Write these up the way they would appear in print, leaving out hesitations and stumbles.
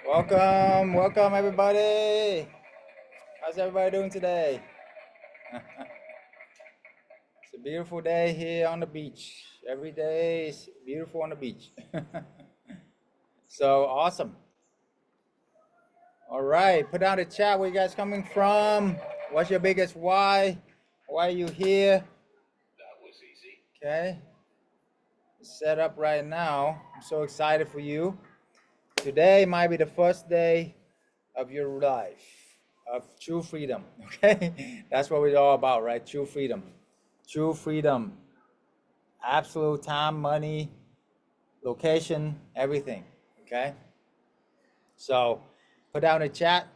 Welcome, welcome everybody. How's everybody doing today? It's a beautiful day here on the beach. Every day is beautiful on the beach. So awesome. All right, put down the chat where you guys coming from. What's your biggest why? Why are you here? Okay, set up right now. I'm so excited for you. Today might be the first day of your life of true freedom. Okay, that's what we're all about, right? True freedom. True freedom. Absolute time, money, location, everything. Okay. So put down in the chat.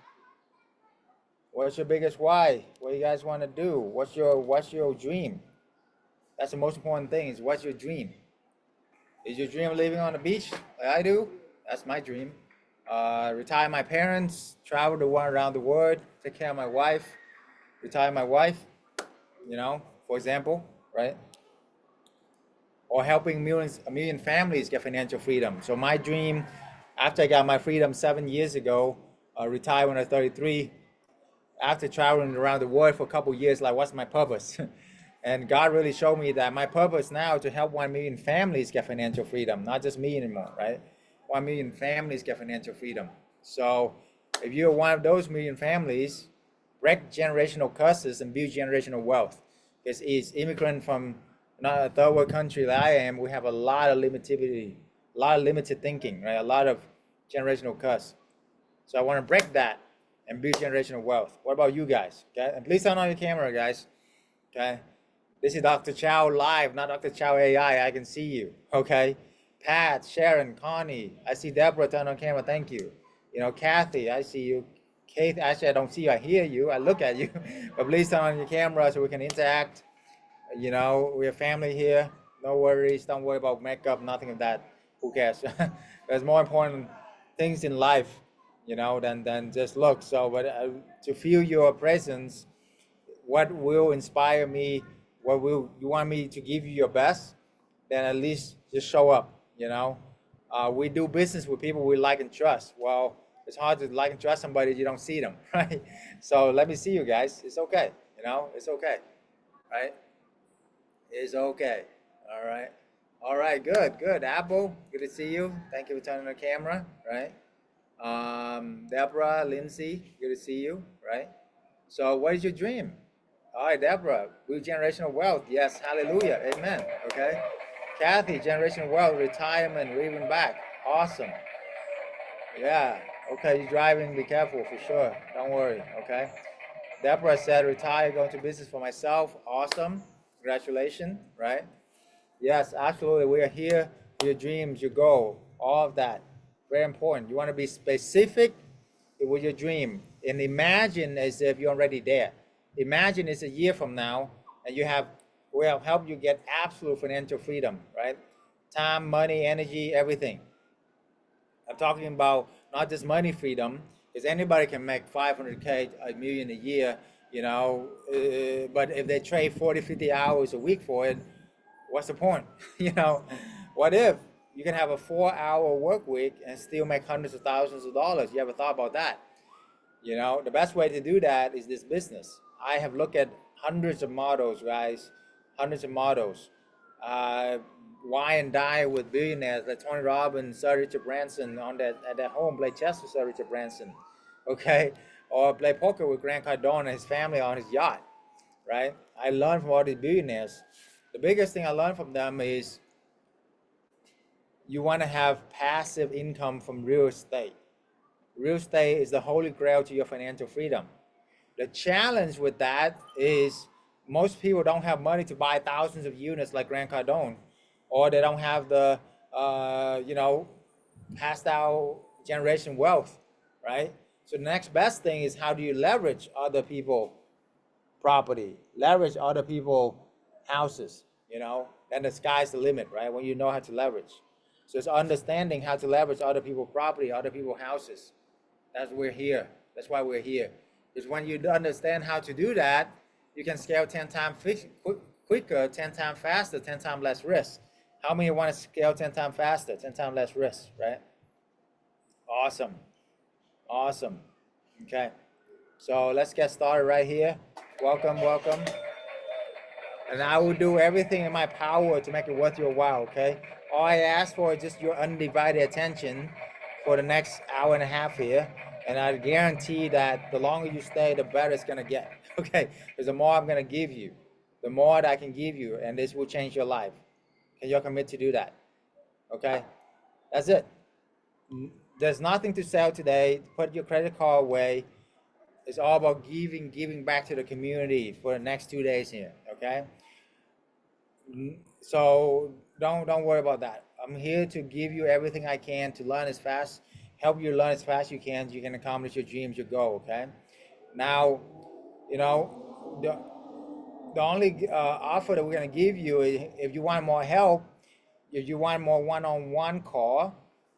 What's your biggest why? What you guys want to do? What's your dream? That's the most important thing. Is what's your dream? Is your dream living on the beach like I do? That's my dream. Retire my parents, travel the one around the world, take care of my wife, retire my wife. For example, right? Or helping a million families get financial freedom. So my dream, after I got my freedom 7 years ago, retired when I was 33, after traveling around the world for a couple of years, like what's my purpose? And God really showed me that my purpose now to help 1 million families get financial freedom, not just me anymore, right? 1 million families get financial freedom. So if you're one of those million families, break generational curses and build generational wealth. Because it's immigrant from not a third world country like I am, we have a lot of limited thinking, right? A lot of generational curse. So I want to break that and build generational wealth. What about you guys? Okay, and please turn on your camera, guys. Okay, this is Dr. Chau live, not Dr. Chau AI. I can see you. Okay, Pat, Sharon, Connie. I see Deborah turn on camera. Thank you. Kathy, I see you. Kate, actually, I don't see you. I hear you. I look at you. But please turn on your camera so we can interact. We have family here. No worries. Don't worry about makeup. Nothing of that. Who cares? There's more important things in life, than just look. So, but to feel your presence, what will inspire me? What will you want me to give you your best? Then at least just show up. We do business with people we like and trust. Well, it's hard to like and trust somebody if you don't see them, right? So let me see you guys. It's okay. It's okay, right? It's okay. All right. All right. Good. Good. Apple. Good to see you. Thank you for turning on the camera. Right. Deborah, Lindsay. Good to see you. Right. So, what is your dream? All right, Deborah. Build generational wealth. Yes. Hallelujah. Amen. Okay. Kathy, generational wealth, retirement, we're even back. Awesome. Yeah. Okay. You're driving. Be careful for sure. Don't worry. Okay. Deborah said, retire, go into business for myself. Awesome. Congratulations. Right. Yes, absolutely. We are here. Your dreams, your goal, all of that. Very important. You want to be specific with your dream and imagine as if you're already there. Imagine it's a year from now and we'll help you get absolute financial freedom, right? Time, money, energy, everything. I'm talking about not just money freedom, because anybody can make 500K, a million a year, but if they trade 40, 50 hours a week for it, what's the point? What if you can have a 4-hour work week and still make hundreds of thousands of dollars? You ever thought about that? The best way to do that is this business. I have looked at hundreds of models, guys, hundreds of models. Wine and dine with billionaires like Tony Robbins, Sir Richard Branson at their home, play chess with Sir Richard Branson, okay? Or play poker with Grant Cardone and his family on his yacht, right? I learned from all these billionaires. The biggest thing I learned from them is you want to have passive income from real estate. Real estate is the holy grail to your financial freedom. The challenge with that is most people don't have money to buy thousands of units like Grant Cardone, or they don't have the, passed out generation wealth, right? So the next best thing is how do you leverage other people property, leverage other people houses, then the sky's the limit, right? When you know how to leverage. So it's understanding how to leverage other people's property, other people's houses. That's why we're here. That's why we're here. Because when you understand how to do that, you can scale 10 times quicker, 10 times faster, 10 times less risk. How many want to scale 10 times faster, 10 times less risk, right? Awesome. Awesome. Okay. So let's get started right here. Welcome, welcome. And I will do everything in my power to make it worth your while, okay? All I ask for is just your undivided attention for the next hour and a half here. And I guarantee that the longer you stay, the better it's gonna get, okay? Because the more I'm gonna give you, the more that I can give you, and this will change your life. Can you commit to do that? Okay? That's it. There's nothing to sell today. Put your credit card away. It's all about giving back to the community for the next 2 days here, okay? So don't worry about that. I'm here to give you everything I can to learn as fast, help you learn as fast as you can so you can accomplish your dreams, your goal, okay? Now, you know, the only offer that we're gonna give you is if you want more help, if you want more one-on-one call,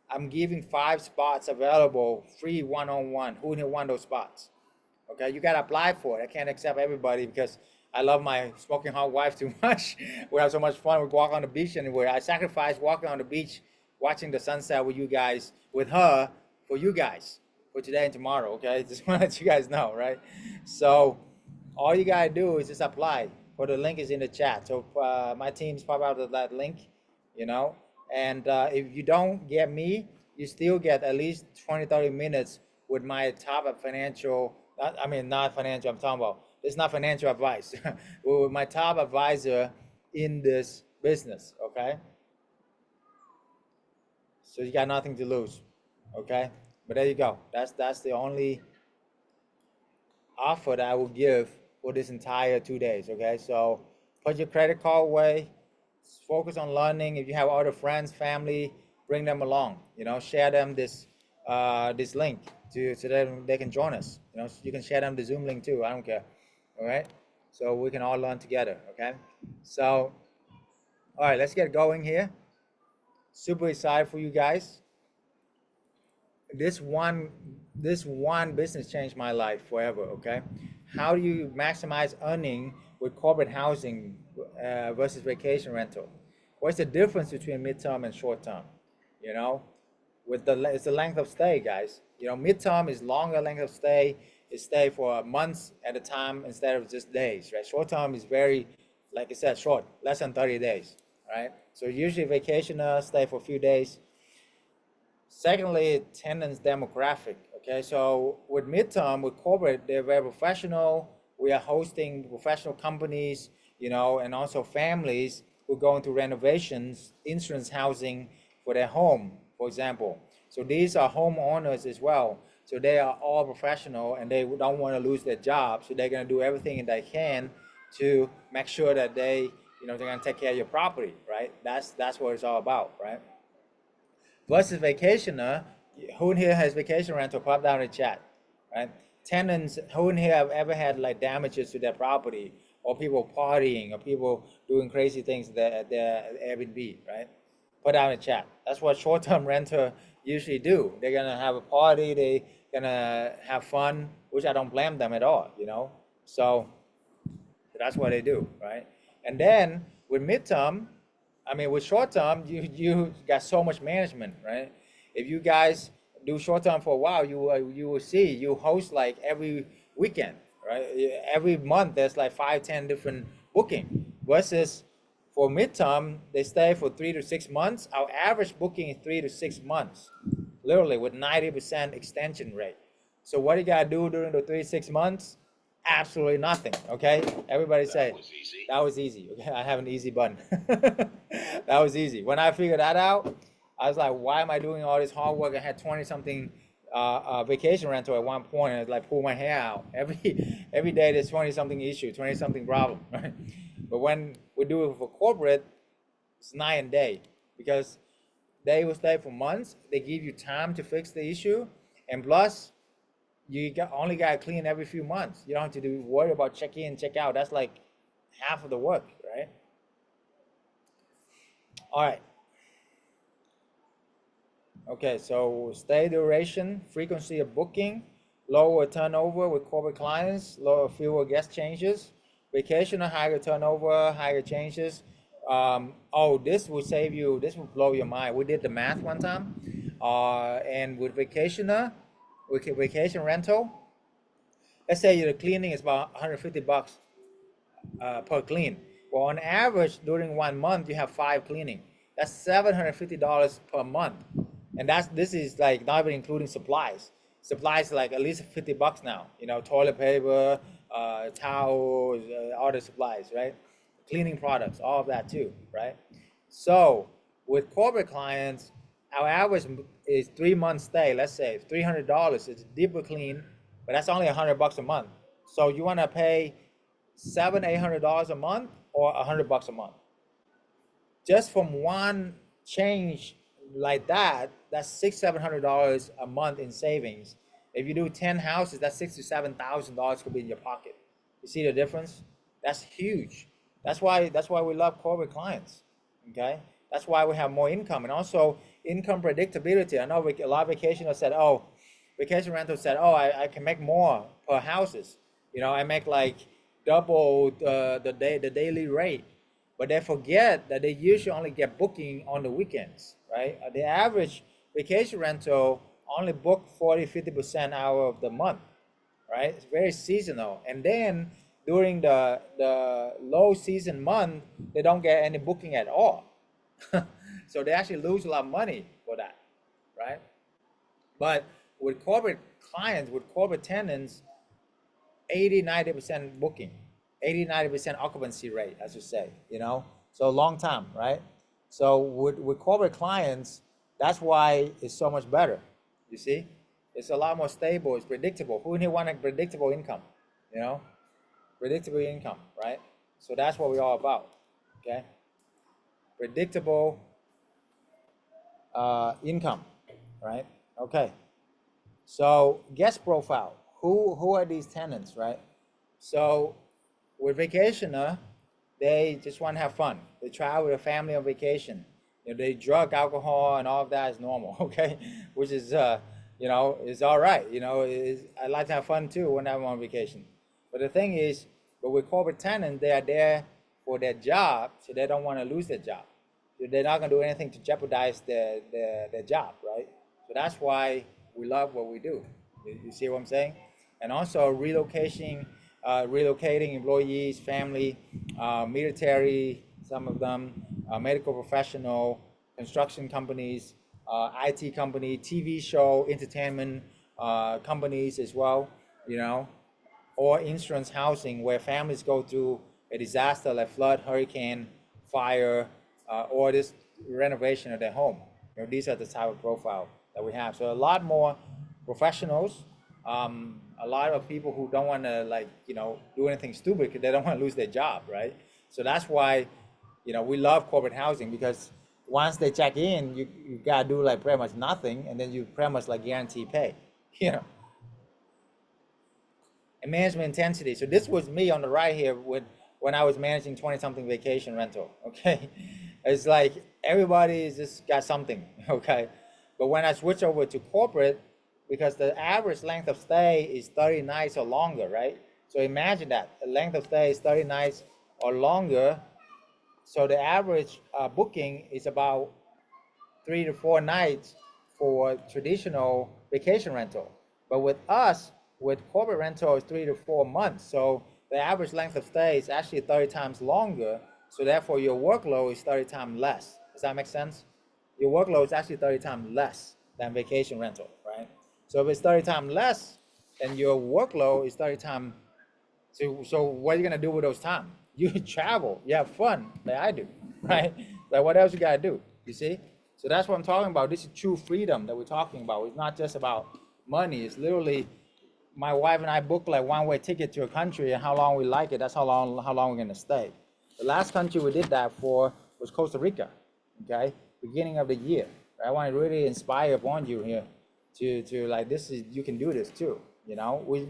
I'm giving 5 spots available, free one-on-one. Who here want those spots? Okay, you gotta apply for it. I can't accept everybody because I love my smoking hot wife too much. We have so much fun. We walk on the beach anywhere. I sacrifice walking on the beach, watching the sunset with you guys, with her, for you guys, for today and tomorrow. Okay, just want to let you guys know, right? So all you gotta do is just apply. For the link is in the chat. So my team's pop out of that link, you know. And if you don't get me, you still get at least 20-30 minutes with my top of financial. Not financial. I'm talking about. It's not financial advice. With my top advisor in this business. Okay. So you got nothing to lose. Okay. But there you go. That's the only offer that I will give for this entire 2 days. Okay. So put your credit card away. Focus on learning. If you have other friends, family, bring them along. You know, share them this link so that they can join us. You know, you can share them the Zoom link too. I don't care. All right. So we can all learn together. Okay. So, all right, let's get going here. Super excited for you guys. This one business changed my life forever. Okay. How do you maximize earning with corporate housing versus vacation rental? What's the difference between midterm and short term? You know, it's the length of stay, guys. You know, midterm is longer length of stay. It stay for months at a time instead of just days, right? Short term is very, like I said, short, less than 30 days, right? So usually vacationers stay for a few days. Secondly, tenants demographic. Okay, so with midterm, with corporate, they're very professional. We are hosting professional companies, you know, and also families who go into renovations, insurance housing for their home, for example. So these are homeowners as well. So they are all professional and they don't want to lose their job. So they're going to do everything they can to make sure that they're going to take care of your property, right? That's what it's all about, right? Versus vacationer, who in here has vacation rental? Pop down in the chat, right? Tenants, who in here have ever had like damages to their property, or people partying, or people doing crazy things at their Airbnb, right? Put down in the chat. That's what short-term renter usually do. They're gonna have a party, they're gonna have fun, which I don't blame them at all, you know? So that's what they do, right? And then with midterm, with short term, you got so much management, right? If you guys do short term for a while, you will see you host like every weekend, right? Every month there's like 5-10 different booking. Versus for midterm, they stay for 3 to 6 months. Our average booking is 3 to 6 months, literally with 90% extension rate. So what you gotta do during the 3 to 6 months? Absolutely nothing. Okay, everybody say that was easy. Okay, I have an easy button. That was easy. When I figured that out, I was like, why am I doing all this hard work? I had 20 something vacation rental at one point, and it's like pull my hair out every day. There's 20 something issue, 20 something problem, right? But when we do it for corporate, it's night and day, because they will stay for months. They give you time to fix the issue, and plus you only got to clean every few months. You don't have to worry about check in, check out. That's like half of the work, right? All right. Okay, so stay duration, frequency of booking, lower turnover with corporate clients, fewer guest changes, vacation or higher turnover, higher changes, Oh, this will save you. This will blow your mind. We did the math one time, and with vacationer, with vacation rental, let's say your cleaning is about 150 bucks per clean. Well, on average, during 1 month, you have 5 cleaning. That's $750 per month, and this is like not even including supplies. Supplies like at least 50 bucks now. You know, toilet paper, towels, all the supplies, right? Cleaning products, all of that too, right? So with corporate clients, our average is 3 months stay. Let's say $300. It's deeper clean, but that's only 100 bucks a month. So you want to pay $700-800 a month or 100 bucks a month just from one change like that. That's $600-700 a month in savings. If you do 10 houses, that's $6,000 to $7,000 could be in your pocket. You see the difference? That's huge. That's why we love corporate clients. Okay, that's why we have more income, and also income predictability. I know a lot of vacationers said, oh, vacation rentals said, oh, I can make more per houses. You know, I make like double the daily rate, but they forget that they usually only get booking on the weekends, right? The average vacation rental only book 40-50% out of the month, right? It's very seasonal, and then during the low season month, they don't get any booking at all. So they actually lose a lot of money for that, right? But with corporate clients, with corporate tenants, 80-90% booking, 80-90% occupancy rate, as you say, you know, so long time, right? So with corporate clients, that's why it's so much better. You see, it's a lot more stable, it's predictable. Who here want a predictable income? You know, predictable income, right? So that's what we're all about. Okay, predictable income, right? Okay, so guest profile. Who are these tenants, right? So with vacationer, they just want to have fun. They travel with a family on vacation. You know, they drug, alcohol, and all of that is normal. Okay, which is you know, is all right. You know, I like to have fun too when I'm on vacation. But the thing is, but with corporate tenants, they are there for their job, so they don't want to lose their job. They're not going to do anything to jeopardize their job, right? So that's why we love what we do. You see what I'm saying? And also relocating employees, family, military, some of them, medical professional, construction companies, IT company, TV show, entertainment companies as well, you know, or insurance housing where families go through a disaster like flood, hurricane, fire, or this renovation of their home. You know, these are the type of profile that we have. So a lot more professionals, a lot of people who don't want to, like, you know, do anything stupid because they don't want to lose their job, right? So that's why, you know, we love corporate housing, because once they check in, you gotta do like pretty much nothing, and then you pretty much like guarantee pay, you know. And management intensity. So this was me on the right here with when I was managing 20-something vacation rental. Okay, it's like everybody's just got something. Okay, but when I switch over to corporate, because the average length of stay is 30 nights or longer, right? So imagine that the length of stay is 30 nights or longer. So the average booking is about 3 to 4 nights for traditional vacation rental. But with us, with corporate rental, it's 3 to 4 months. So the average length of stay is actually 30 times longer. So therefore, your workload is 30 times less. Does that make sense? Your workload is actually 30 times less than vacation rental, right? So if it's 30 times less, then your workload is 30 times. So what are you gonna do with those time? You travel, you have fun, like I do, right? Like what else you gotta do? You see? So that's what I'm talking about. This is true freedom that we're talking about. It's not just about money. It's literally my wife and I book like one-way ticket to a country, and how long we like it, that's how long we're gonna stay. The last country we did that for was Costa Rica. Okay, beginning of the year. I want to really inspire upon you here to like, this is, you can do this too. You know, we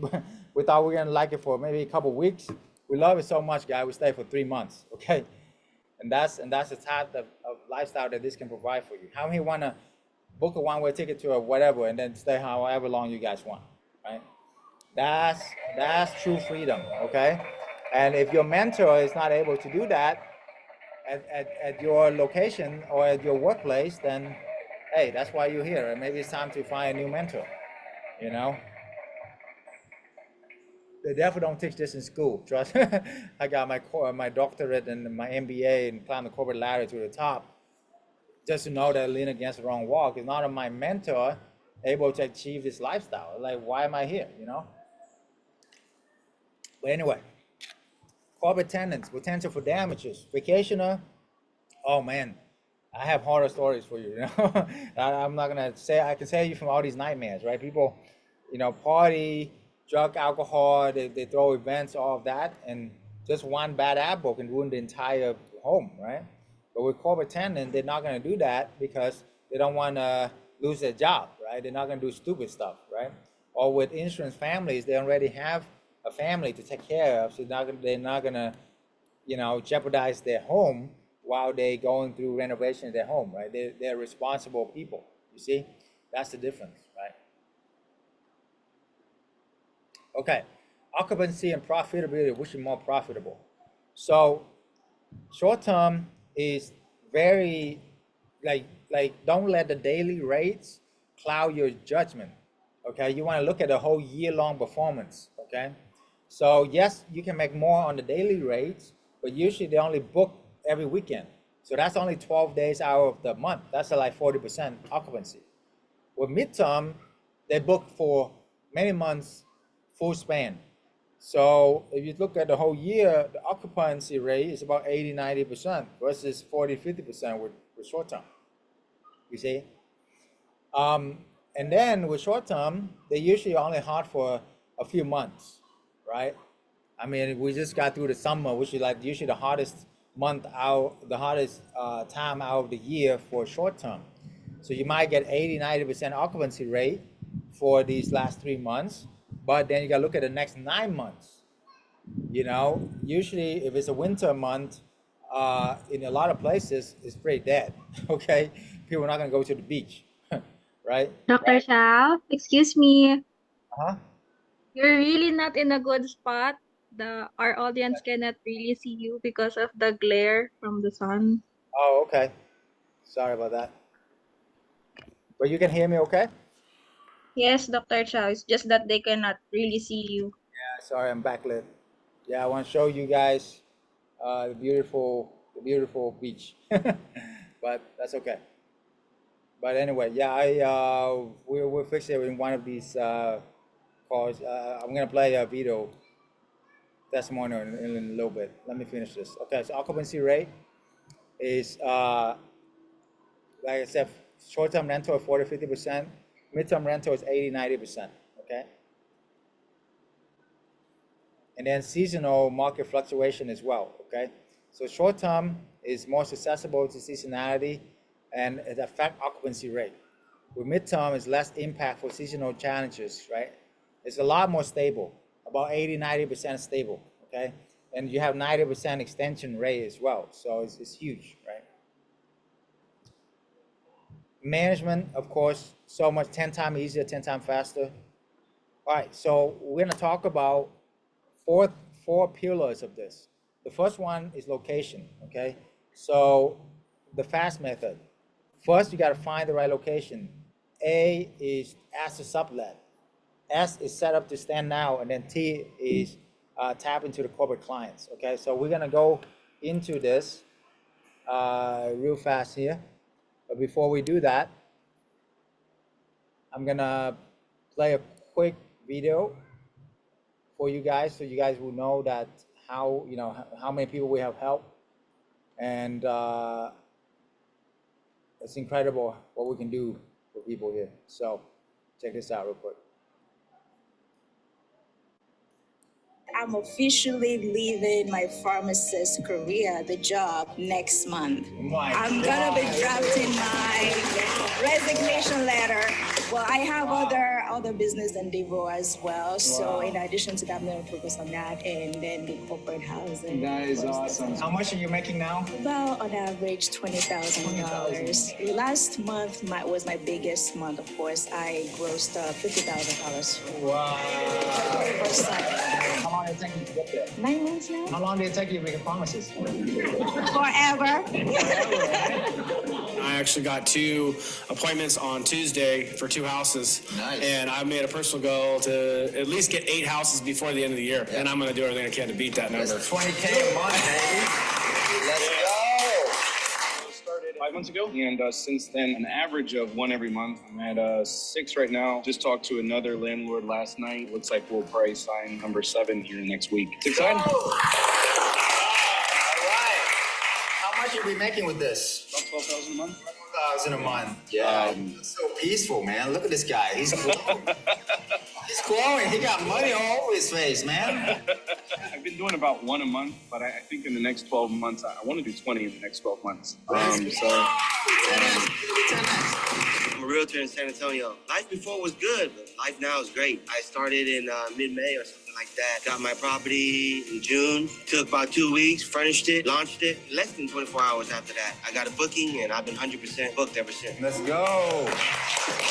thought we were gonna like it for maybe a couple weeks. We love it so much, guys. We stayed for 3 months. Okay, and that's the type of lifestyle that this can provide for you. How many want to book a one-way ticket to a whatever and then stay however long you guys want, right? That's true freedom. Okay, and if your mentor is not able to do that, at your location or at your workplace, then hey, that's why you're here. And maybe it's time to find a new mentor. You know, they definitely don't teach this in school. Trust. I got my doctorate and my MBA and climbed the corporate ladder to the top just to know that I lean against the wrong wall. Because not my mentor able to achieve this lifestyle. Like, why am I here? You know. But anyway, corporate tenants, potential for damages, vacationer. Oh man, I have horror stories for you. You know, I'm not gonna say. I can tell you from all these nightmares, right? People, you know, party, drug, alcohol. They throw events, all of that, and just one bad apple can ruin the entire home, right? But with corporate tenant, they're not gonna do that because they don't want to lose their job, right? They're not gonna do stupid stuff, right? Or with insurance families, they already have a family to take care of, so they're not gonna you know, jeopardize their home while they're going through renovation of their home, right? They're responsible people. You see, that's the difference, right? Okay, occupancy and profitability, which is more profitable. So short term is very like don't let the daily rates cloud your judgment. Okay, you want to look at the whole year long performance. Okay, so yes, you can make more on the daily rates, but usually they only book every weekend. So that's only 12 days out of the month. That's like 40% occupancy. With midterm, they book for many months, full span. So if you look at the whole year, the occupancy rate is about 80, 90% versus 40, 50% with short term. You see? And then with short term, they usually only hot for a few months, right? I mean, we just got through the summer, which is like usually the hottest month out, the hottest time out of the year for short term. So you might get 80, 90% occupancy rate for these last 3 months, but then you got to look at the next 9 months. You know, usually if it's a winter month, in a lot of places, it's pretty dead. Okay, people are not going to go to the beach, right? Dr. Chau, excuse me. Uh-huh. You're really not in a good spot. Our audience cannot really see you because of the glare from the sun. Oh, okay. Sorry about that. But you can hear me, okay? Yes, Dr. Chau. It's just that they cannot really see you. Yeah, sorry, I'm backlit. Yeah, I want to show you guys the beautiful beach, but that's okay. But anyway, yeah, we'll fix it in one of these calls. I'm gonna play a video testimonial in a little bit. Let me finish this. Okay, so occupancy rate is like I said, short-term rental is 40, 50%. Mid-term rental is 80, 90%. Okay. And then seasonal market fluctuation as well. Okay, so short term is more susceptible to seasonality and it affects occupancy rate. With midterm, it's less impact for seasonal challenges, right? It's a lot more stable, about 80, 90% stable. Okay, and you have 90% extension rate as well, so it's huge, right? Management, of course, so much 10 times easier, 10 times faster. All right, so we're gonna talk about four four pillars of this. The first one is location. Okay, so the fast method. First, you got to find the right location. A is ask to sublet. S is set up to stand now, and then T is tap into the corporate clients. Okay, so we're gonna go into this real fast here. But before we do that, I'm gonna play a quick video for you guys, so you guys will know that how how many people we have helped, and it's incredible what we can do for people here. So check this out real quick. I'm officially leaving my pharmacist career, the job, next month. I'm gonna be drafting my resignation letter Well, I have other business endeavor as well. So in addition to that, I'm going to focus on that and then the corporate housing. That is awesome. How much are you making now? About on average $20,000. Last month was my biggest month. Of course, I grossed $50,000. Wow. First time. How long did it take you to get there? 9 months now. How long did it take you to make a promises? Forever. I actually got 2 appointments on Tuesday for 2 houses. Nice. And I've made a personal goal to at least get 8 houses before the end of the year. Yeah. And I'm going to do everything I can to beat that number. That's $20K a month, baby. Let's go. 5 months ago, and since then, an average of 1 every month. I'm at 6 right now. Just talked to another landlord last night. Looks like we'll probably sign number 7 here next week. It's exciting. All right. How much are we making with this? About 12,000 a month. 12,000 a month. Yeah. It's so peaceful, man. Look at this guy. He's glowing. He's glowing. He got money all over his face, man. I've been doing about 1 a month, but I think in the next 12 months, I want to do 20 in the next 12 months. I'm a realtor in San Antonio. Life before was good, but life now is great. I started in mid-May or something like that. Got my property in June. Took about 2 weeks, furnished it, launched it. Less than 24 hours after that, I got a booking, and I've been 100% booked ever since. Let's go.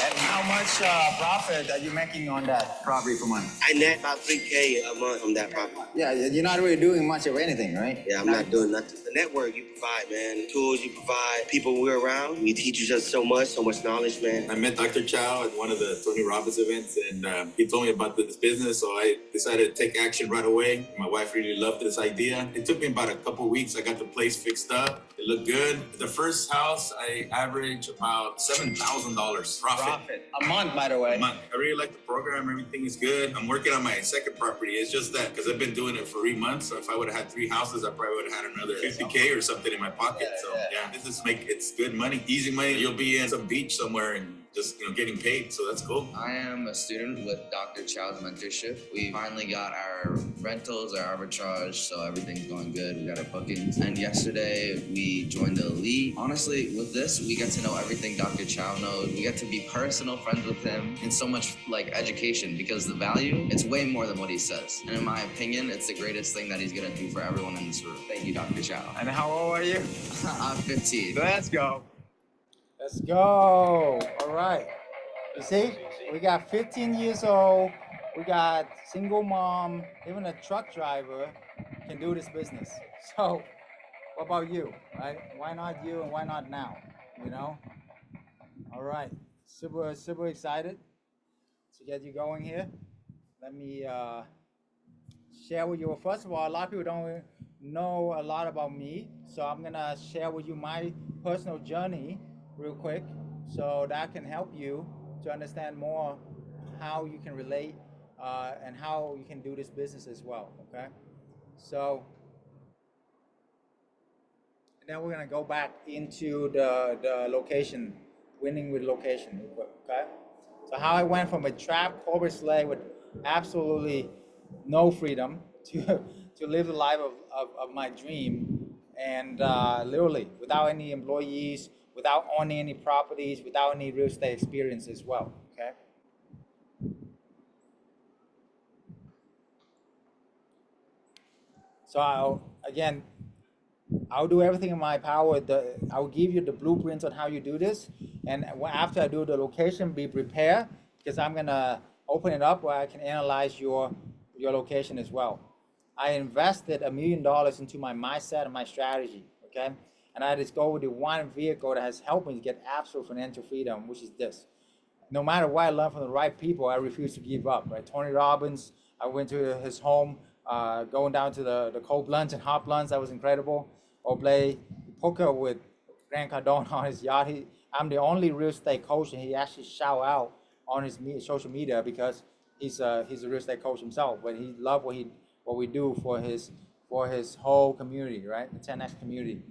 And how much profit are you making on that property per month? I net about $3K a month from that property. Yeah, you're not really doing much of anything, right? Yeah, I'm not doing nothing. The network you provide, man, the tools you provide, people we're around, you teach us so much knowledge, man. I met Dr. Chau at one of the Tony Robbins events, and he told me about this business, so I decided to take action right away. My wife really loved this idea. It took me about a couple weeks. I got the place fixed up. It looked good. The first house, I averaged about $7,000 profit. A month, by the way. A month. I really like the program. Everything is good. I'm working on my second property. It's just that because I've been doing it for 3 months. So if I would have had 3 houses, I probably would have had another 50K or something in my pocket. It's good money, easy money. You'll be in some beach somewhere and just getting paid, so that's cool. I am a student with Dr. Chau's mentorship. We finally got our rentals, our arbitrage, so everything's going good. We got our bookings. And yesterday we joined the elite. Honestly, with this, we get to know everything Dr. Chau knows. We get to be personal friends with him and so much education, because the value, it's way more than what he says. And in my opinion, it's the greatest thing that he's gonna do for everyone in this room. Thank you, Dr. Chau. And how old are you? I'm 15. Let's go. Let's go. All right. You see, we got 15 years old. We got single mom, even a truck driver can do this business. So what about you, right? Why not you and why not now, All right. Super excited to get you going here. Let me share with you. First of all, a lot of people don't know a lot about me. So I'm going to share with you my personal journey real quick, so that can help you to understand more how you can relate and how you can do this business as well, okay? So, and then we're gonna go back into the location, winning with location, okay? So how I went from a trapped corporate slave with absolutely no freedom to live the life of my dream, and literally without any employees, without owning any properties, without any real estate experience as well, okay? So I'll do everything in my power. I'll give you the blueprints on how you do this. And after I do the location, be prepared, because I'm gonna open it up where I can analyze your location as well. I invested $1 million into my mindset and my strategy, okay? And I discovered the one vehicle that has helped me to get absolute financial freedom, which is this. No matter what I learn from the right people, I refuse to give up, right? Tony Robbins, I went to his home, going down to the cold lunch and hot lunch, that was incredible. Or play poker with Grant Cardone on his yacht. I'm the only real estate coach, and he actually shout out on his social media, because he's a real estate coach himself, but he loved what we do for his whole community, right? The 10X community.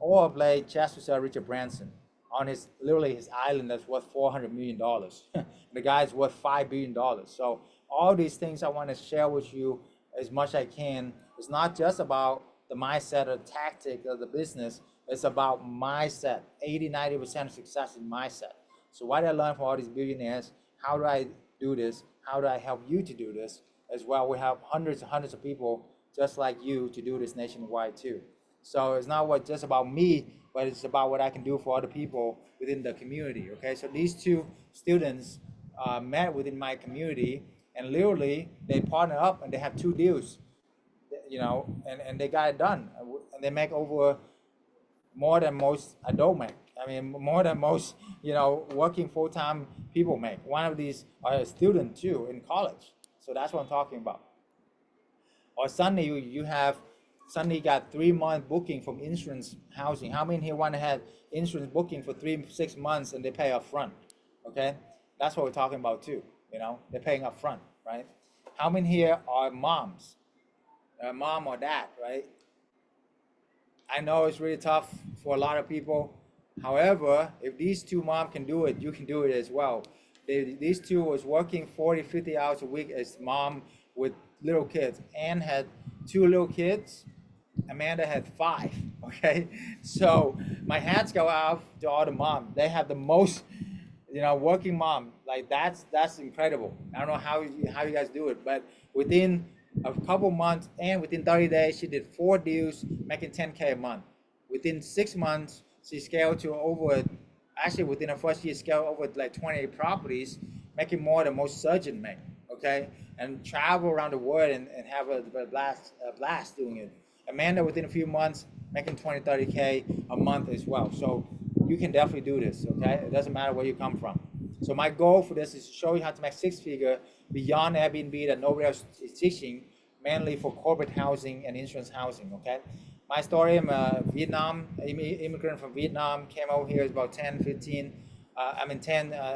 Or play chess with Richard Branson on literally his island that's worth $400 million. The guy's worth $5 billion. So all these things I want to share with you as much as I can. It's not just about the mindset or tactic of the business. It's about mindset. 80-90% of success is mindset. So what I learned from all these billionaires, how do I do this? How do I help you to do this? As well, we have hundreds and hundreds of people just like you to do this nationwide too. So it's not just about me, but it's about what I can do for other people within the community. Okay, so these two students met within my community, and literally they partner up and they have 2 deals, and they got it done, and they make over more than most adult make. I mean, more than most, working full-time people make. One of these are a student too in college. So that's what I'm talking about. Or suddenly you have suddenly got 3 month booking from insurance housing. How many here want to have insurance booking for 6 months and they pay up front? Okay, that's what we're talking about too. They're paying up front, right? How many here are moms, mom or dad, right? I know it's really tough for a lot of people. However, if these two moms can do it, you can do it as well. These two was working 40, 50 hours a week as mom with little kids. Anne had 2 little kids. Amanda had 5. Okay, so my hats go out to all the moms. They have the most, working mom. Like that's incredible. I don't know how you guys do it, but within a couple months and within 30 days, she did 4 deals, making 10K a month. Within 6 months, she scaled to actually within her first year, scaled over like 28 properties, making more than most surgeons make, okay? And travel around the world and have a blast doing it. Amanda, within a few months, making 20, 30K a month as well. So you can definitely do this, okay? It doesn't matter where you come from. So my goal for this is to show you how to make 6-figure beyond Airbnb that nobody else is teaching, mainly for corporate housing and insurance housing, okay? My story, I'm a immigrant from Vietnam, came over here about 10,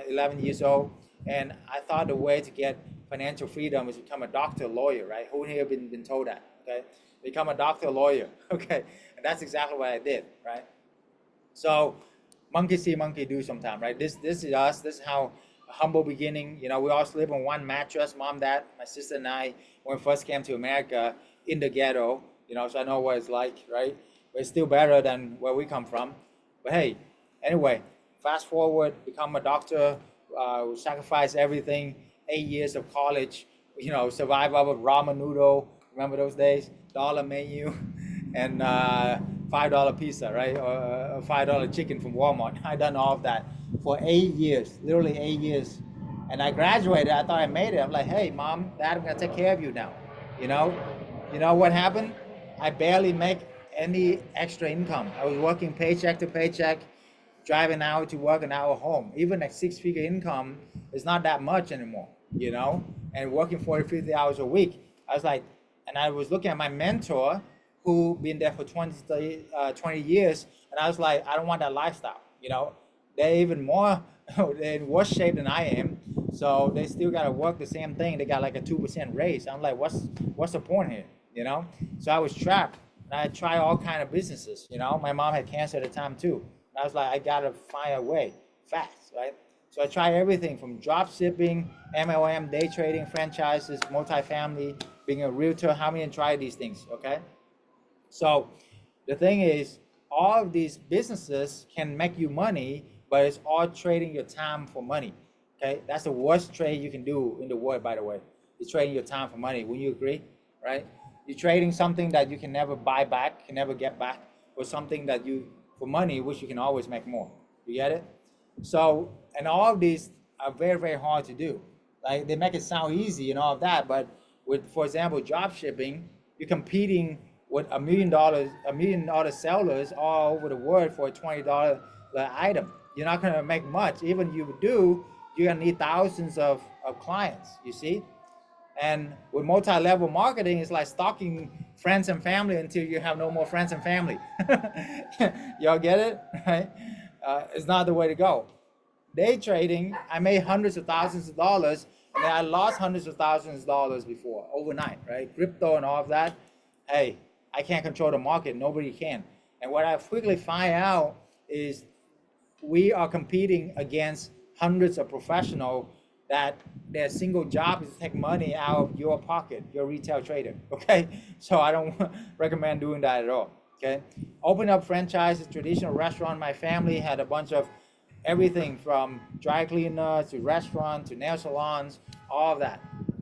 11 years old, and I thought the way to get financial freedom is to become a doctor, lawyer, right? Who here been told that, okay? Become a doctor, lawyer, okay? And that's exactly what I did, right? So monkey see, monkey do sometimes, right? This is us. This is how humble beginning. We all sleep on one mattress, mom, dad, my sister and I, when we first came to America in the ghetto, so I know what it's like, right? But it's still better than where we come from. But hey, anyway, fast forward, become a doctor, sacrifice everything, 8 years of college, survive off of ramen noodle. Remember those days? $1 menu and $5 pizza, right? Or $5 chicken from Walmart. I done all of that for 8 years, literally 8 years. And I graduated. I thought I made it. I'm like, hey, mom, dad, I'm gonna take care of you now. You know what happened? I barely make any extra income. I was working paycheck to paycheck, driving an hour to work, an hour home. Even a 6-figure income is not that much anymore, and working 40, 50 hours a week. I was like, and I was looking at my mentor who been there for 20 years, and I was like, I don't want that lifestyle. They're even more, they're in worse shape than I am, so they still got to work the same thing. They got like a 2% raise. I'm like, what's the point here? So I was trapped, and I tried all kind of businesses. My mom had cancer at the time too. And I was like, I gotta find a way fast, right? So I tried everything from drop shipping, MLM, day trading, franchises, multifamily, being a realtor. How many tried these things? Okay. So the thing is, all of these businesses can make you money, but it's all trading your time for money. Okay, that's the worst trade you can do in the world, by the way. You're trading your time for money. Would you agree? Right? You're trading something that you can never buy back, can never get back, for something that for money, which you can always make more. You get it? So, and all of these are very, very hard to do. Like, they make it sound easy and all of that, but with, for example, drop shipping, you're competing with $1 million sellers all over the world for a $20 item. You're not gonna make much. Even if you do, you're gonna need thousands of clients, you see? And with multi-level marketing, it's like stalking friends and family until you have no more friends and family. Y'all get it, right? It's not the way to go. Day trading, I made hundreds of thousands of dollars, and then I lost hundreds of thousands of dollars before, overnight, right? Crypto and all of that. Hey, I can't control the market. Nobody can. And what I quickly find out is we are competing against hundreds of professionals that their single job is to take money out of your pocket, your retail trader, okay? So I don't recommend doing that at all, okay? Open up franchises, traditional restaurant. My family had a bunch of everything from dry cleaners to restaurants to nail salons, all of that.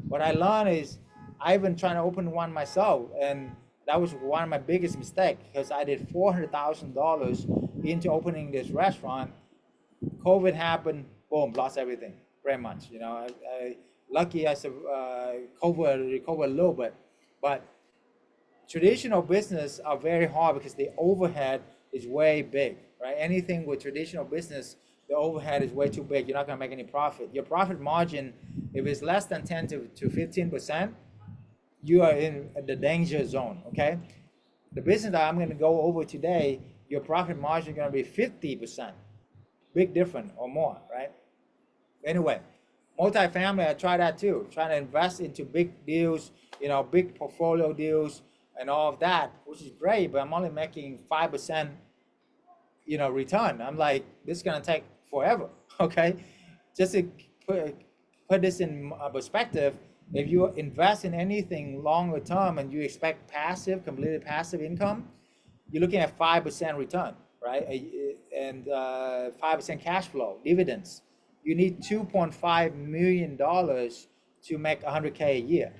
What I learned is I've been trying to open one myself, and that was one of my biggest mistakes because I did $400,000 into opening this restaurant. COVID happened, boom, lost everything, pretty much. You know, lucky I recovered a little bit, but traditional business are very hard because the overhead is way big, right? Anything with traditional business, the overhead is way too big. You're not gonna make any profit. Your profit margin, if it's less than 10 to 15%, you are in the danger zone, okay? The business that I'm gonna go over today, your profit margin is gonna be 50%, big difference or more, right? Anyway, multifamily, I try that too. Trying to invest into big deals, you know, big portfolio deals and all of that, which is great, but I'm only making 5%, you know, return. I'm like, this is gonna take forever, okay? Just to put this in perspective, if you invest in anything longer term and you expect passive, completely passive income, you're looking at 5% return, right? And 5% cash flow, dividends. You need $2.5 million to make 100K a year,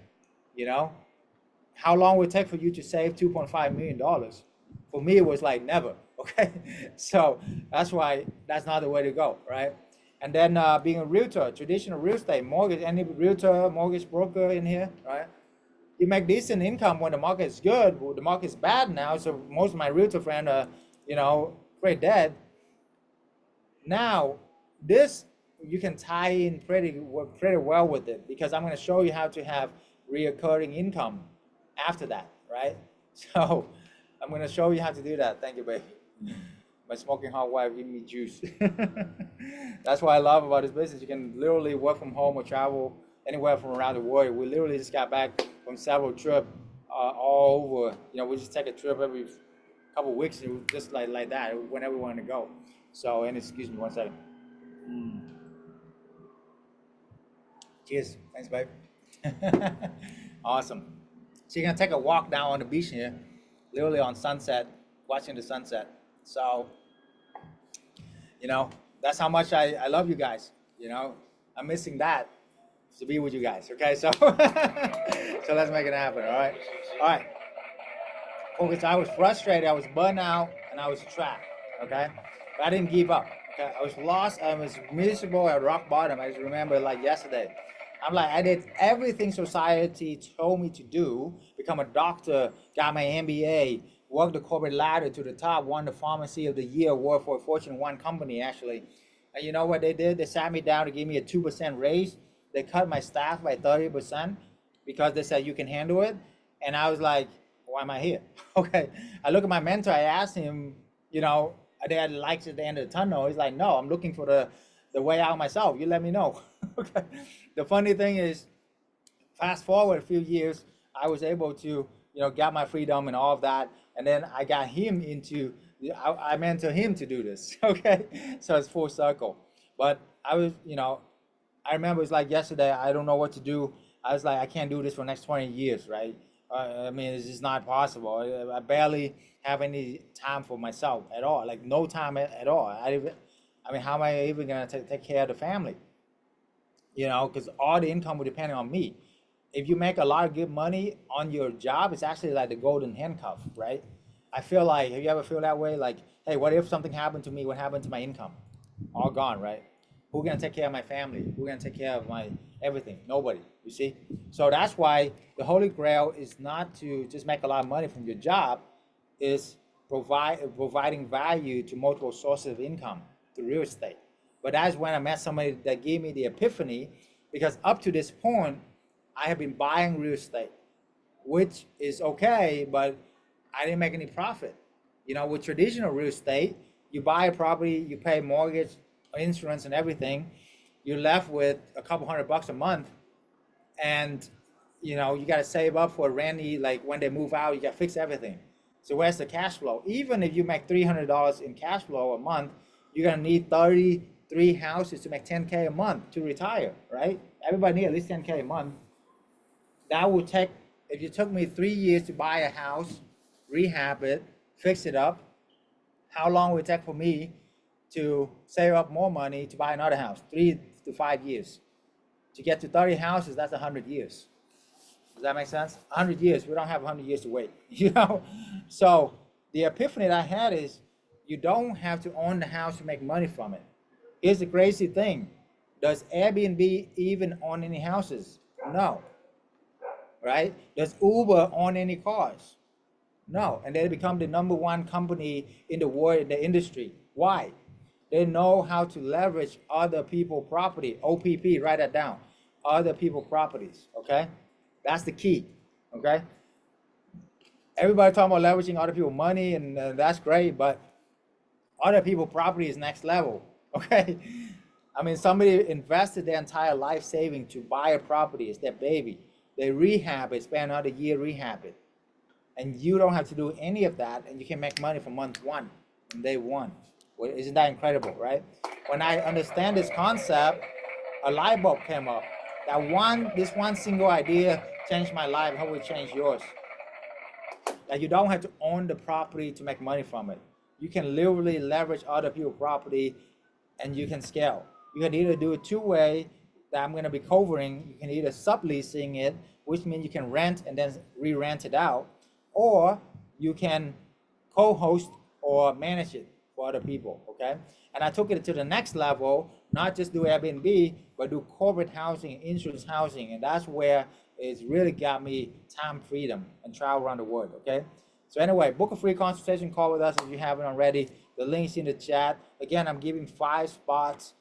you know? How long would it take for you to save $2.5 million? For me, it was like never, okay? So that's why that's not the way to go, right? And then being a realtor, traditional real estate, mortgage, any realtor, mortgage broker in here, right? You make decent income when the market is good. Well, the market is bad now, so most of my realtor friends are, you know, pretty dead. Now, this, you can tie in pretty well with it because I'm going to show you how to have reoccurring income after that, right? So I'm going to show you how to do that. Thank you, baby. My smoking hot wife giving me juice. That's what I love about this business. You can literally work from home or travel anywhere from around the world. We literally just got back from several trips all over. You know, we just take a trip every couple of weeks, just like that, whenever we want to go. So, and excuse me 1 second. Cheers. Thanks, babe. Awesome. So you're gonna take a walk down on the beach here, literally on sunset, watching the sunset. So, you know, that's how much I love you guys. You know, I'm missing that to be with you guys. Okay, so so let's make it happen. All right. Focus. I was frustrated. I was burnt out, and I was trapped. Okay, but I didn't give up. Okay, I was lost. I was miserable at rock bottom. I just remember like yesterday. I'm like, I did everything society told me to do, become a doctor, got my MBA, worked the corporate ladder to the top, won the Pharmacy of the Year award for a Fortune 1 company, actually. And you know what they did? They sat me down to give me a 2% raise. They cut my staff by 30% because they said, you can handle it. And I was like, why am I here? Okay. I look at my mentor, I asked him, you know, are there lights at the end of the tunnel? He's like, no, I'm looking for the way out myself. You let me know. Okay. The funny thing is, fast forward a few years, I was able to, you know, get my freedom and all of that. And then I got him into, I mentor him to do this. Okay. So it's full circle. But I was, you know, I remember it's like yesterday, I don't know what to do. I was like, I can't do this for the next 20 years, right? I mean, it's just not possible. I barely have any time for myself at all, like no time at all. I mean, how am I even gonna take care of the family? You know, because all the income will depend on me. If you make a lot of good money on your job, it's actually like the golden handcuff, right? I feel like, have you ever feel that way? Like, hey, what if something happened to me? What happened to my income? All gone, right? Who's gonna take care of my family? Who's gonna take care of my everything? Nobody, you see? So that's why the Holy Grail is not to just make a lot of money from your job, is providing value to multiple sources of income through real estate. But that's when I met somebody that gave me the epiphany, because up to this point, I have been buying real estate, which is okay, but I didn't make any profit. You know, with traditional real estate, you buy a property, you pay mortgage, insurance and everything, you're left with a couple $100 a month, and you know, you got to save up for a rainy, like when they move out, you got to fix everything. So where's the cash flow? Even if you make $300 in cash flow a month, you're gonna need 33 houses to make 10K a month to retire, right? Everybody needs at least 10K a month. That would take, if it took me 3 years to buy a house, rehab it, fix it up, how long would it take for me to save up more money to buy another house, 3 to 5 years. To get to 30 houses, that's 100 years. Does that make sense? 100 years, we don't have 100 years to wait, you know? So the epiphany that I had is you don't have to own the house to make money from it. Here's the crazy thing. Does Airbnb even own any houses? No, right? Does Uber own any cars? No, and they become the #1 company in the world, in the industry. Why? They know how to leverage other people's property. OPP, write that down. Other people's properties, okay? That's the key, okay? Everybody talking about leveraging other people's money, and that's great, but other people's property is next level, okay? I mean, somebody invested their entire life saving to buy a property. It's their baby. They rehab it, spend another year rehab it. And you don't have to do any of that, and you can make money from month 1, from day 1. Well, isn't that incredible, right? When I understand this concept, a light bulb came up. This one single idea changed my life. How will it change yours? That you don't have to own the property to make money from it. You can literally leverage other people's property, and you can scale. You can either do it 2-way that I'm going to be covering. You can either subleasing it, which means you can rent and then re-rent it out, or you can co-host or manage it for other people, okay? And I took it to the next level, not just do Airbnb, but do corporate housing, insurance housing, and that's where it's really got me time freedom and travel around the world, okay? So anyway, book a free consultation call with us if you haven't already. The link's in the chat. Again, I'm giving 5 spots,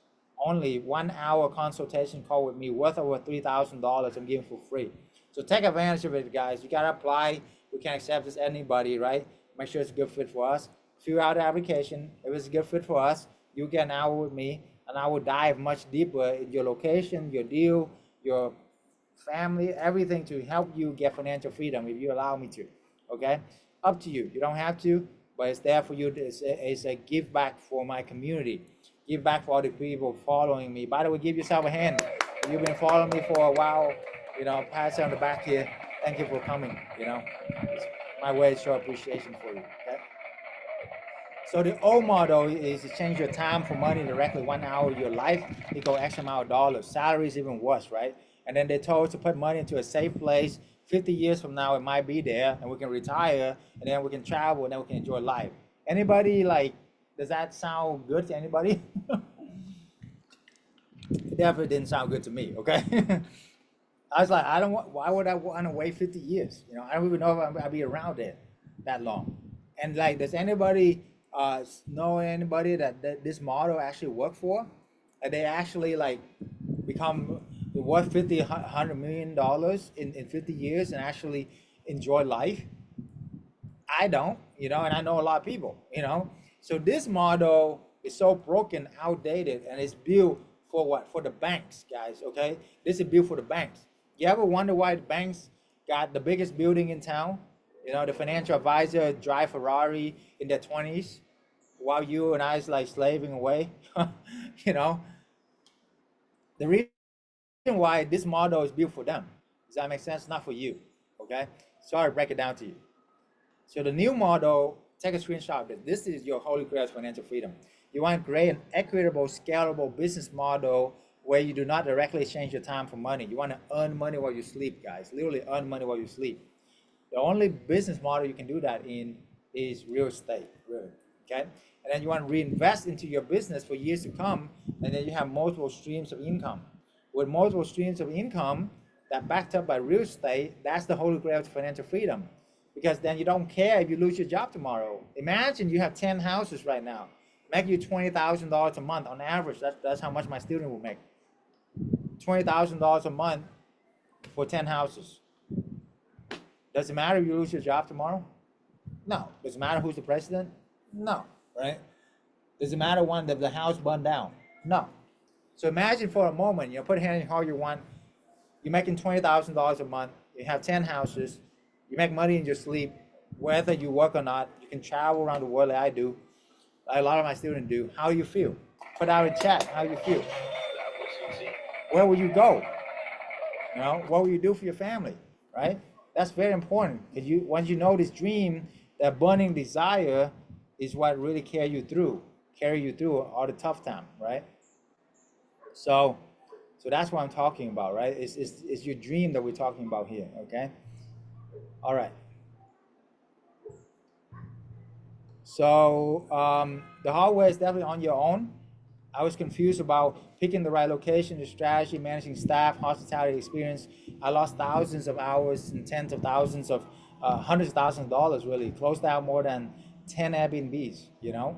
only 1 hour consultation call with me worth over $3,000 I'm giving for free. So take advantage of it, guys. You gotta apply. We can accept this anybody, right? Make sure it's a good fit for us. Fill out the application. If it's a good fit for us, you get an hour with me, and I will dive much deeper in your location, your deal, your family, everything to help you get financial freedom if you allow me to, okay? Up to you. You don't have to, but it's there for you. It's a give back for my community. Give back for all the people following me. By the way, give yourself a hand. If you've been following me for a while, you know, pass it on the back here. Thank you for coming, you know. It's my way to show appreciation for you, okay? So the old model is to change your time for money directly 1 hour of your life. It go X amount of dollars. Salary is even worse, right? And then they told us to put money into a safe place. 50 years from now, it might be there, and we can retire, and then we can travel, and then we can enjoy life. Anybody, like, does that sound good to anybody? It definitely didn't sound good to me, okay? I was like, why would I want to wait 50 years? You know, I don't even know if I'll be around there that long. And like, does anybody know anybody that this model actually worked for? And they actually like become worth $100 million in 50 years and actually enjoy life? I don't, you know, and I know a lot of people, you know. So this model is so broken, outdated, and it's built for what? For the banks, guys, okay? This is built for the banks. You ever wonder why the banks got the biggest building in town? You know, the financial advisor drive Ferrari in their 20s while you and I is like slaving away, you know? The reason why this model is built for them. Does that make sense? Not for you, okay? Sorry to break it down to you. So the new model, take a screenshot of this. This is your holy grail of financial freedom. You want to create an equitable, scalable business model where you do not directly exchange your time for money. You want to earn money while you sleep, guys. Literally earn money while you sleep. The only business model you can do that in is real estate, really, okay? And then you want to reinvest into your business for years to come, and then you have multiple streams of income. With multiple streams of income that backed up by real estate, that's the holy grail to financial freedom. Because then you don't care if you lose your job tomorrow. Imagine you have 10 houses right now, make you $20,000 a month on average. That's how much my student will make. $20,000 a month for 10 houses. Does it matter if you lose your job tomorrow? No. Does it matter who's the president? No, right? Does it matter when the house burned down? No. So imagine for a moment, you know, put a hand in your heart, you want, you're making $20,000 a month, you have 10 houses, you make money in your sleep, whether you work or not, you can travel around the world like I do, like a lot of my students do. How do you feel? Put out a chat, how do you feel? Where will you go? You know, what will you do for your family, right? That's very important, because once you know this dream, that burning desire is what really carries you through. carry you through all the tough time, right? So that's what I'm talking about, right? It's your dream that we're talking about here, okay? All right. So the hardware is definitely on your own. I was confused about picking the right location, the strategy, managing staff, hospitality experience. I lost thousands of hours and tens of thousands of, hundreds of thousands of dollars, really. Closed out more than 10 Airbnbs, you know?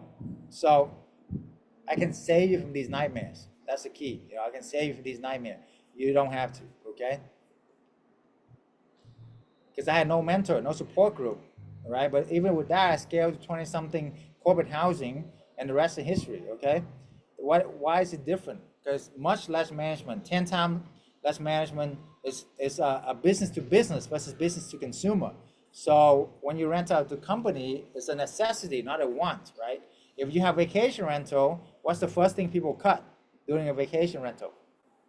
So I can save you from these nightmares. That's the key. You know, I can save you from these nightmares. You don't have to, okay? Because I had no mentor, no support group, right? But even with that, I scaled to 20 something corporate housing, and the rest is history, okay? Why is it different? Because much less management, 10 times less management is a business to business versus business to consumer. So when you rent out to company, it's a necessity, not a want, right? If you have vacation rental, what's the first thing people cut during a vacation rental?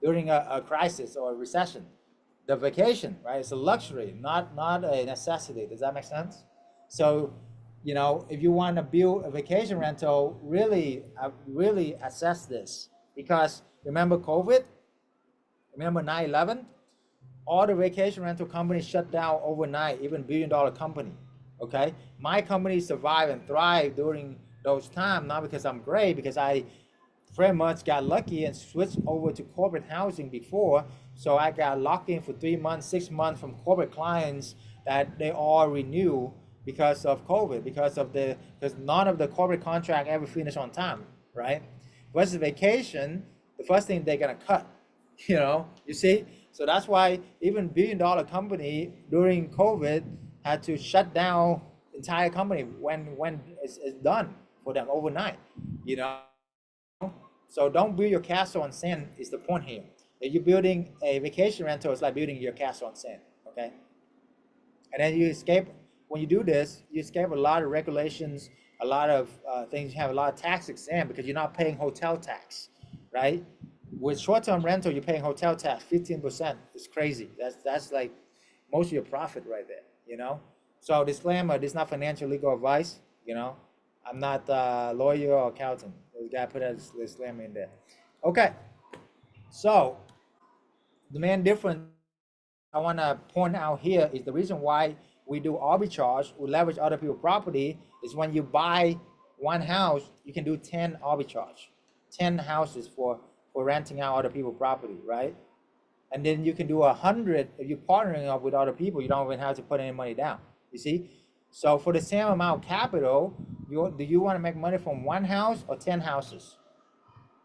During a crisis or a recession? The vacation, right? It's a luxury, not a necessity. Does that make sense? So, you know, if you want to build a vacation rental, really assess this, because remember COVID, remember 9/11, all the vacation rental companies shut down overnight, even billion-dollar company. Okay, my company survived and thrived during those times, not because I'm great, because I very much got lucky and switched over to corporate housing before. So I got locked in for 3 months, 6 months from corporate clients that they all renew because of COVID, because none of the corporate contract ever finished on time, right? Versus vacation, the first thing they're gonna cut, you know, you see? So that's why even billion-dollar company during COVID had to shut down entire company when it's done for them overnight, you know? So don't build your castle on sand is the point here. If you're building a vacation rental, it's like building your castle on sand, okay? And then you escape, when you do this, you escape a lot of regulations, a lot of things. You have a lot of tax exempt because you're not paying hotel tax, right? With short-term rental, you're paying hotel tax 15%. It's crazy. That's like most of your profit right there, you know? So disclaimer, this is not financial legal advice, you know? I'm not a lawyer or accountant. We gotta put a disclaimer in there. Okay, so the main difference I wanna point out here is the reason why we do arbitrage, we leverage other people's property, is when you buy one house, you can do 10 arbitrage, 10 houses for renting out other people's property, right? And then you can do 100 if you're partnering up with other people. You don't even have to put any money down. You see? So for the same amount of capital, do you want to make money from one house or 10 houses?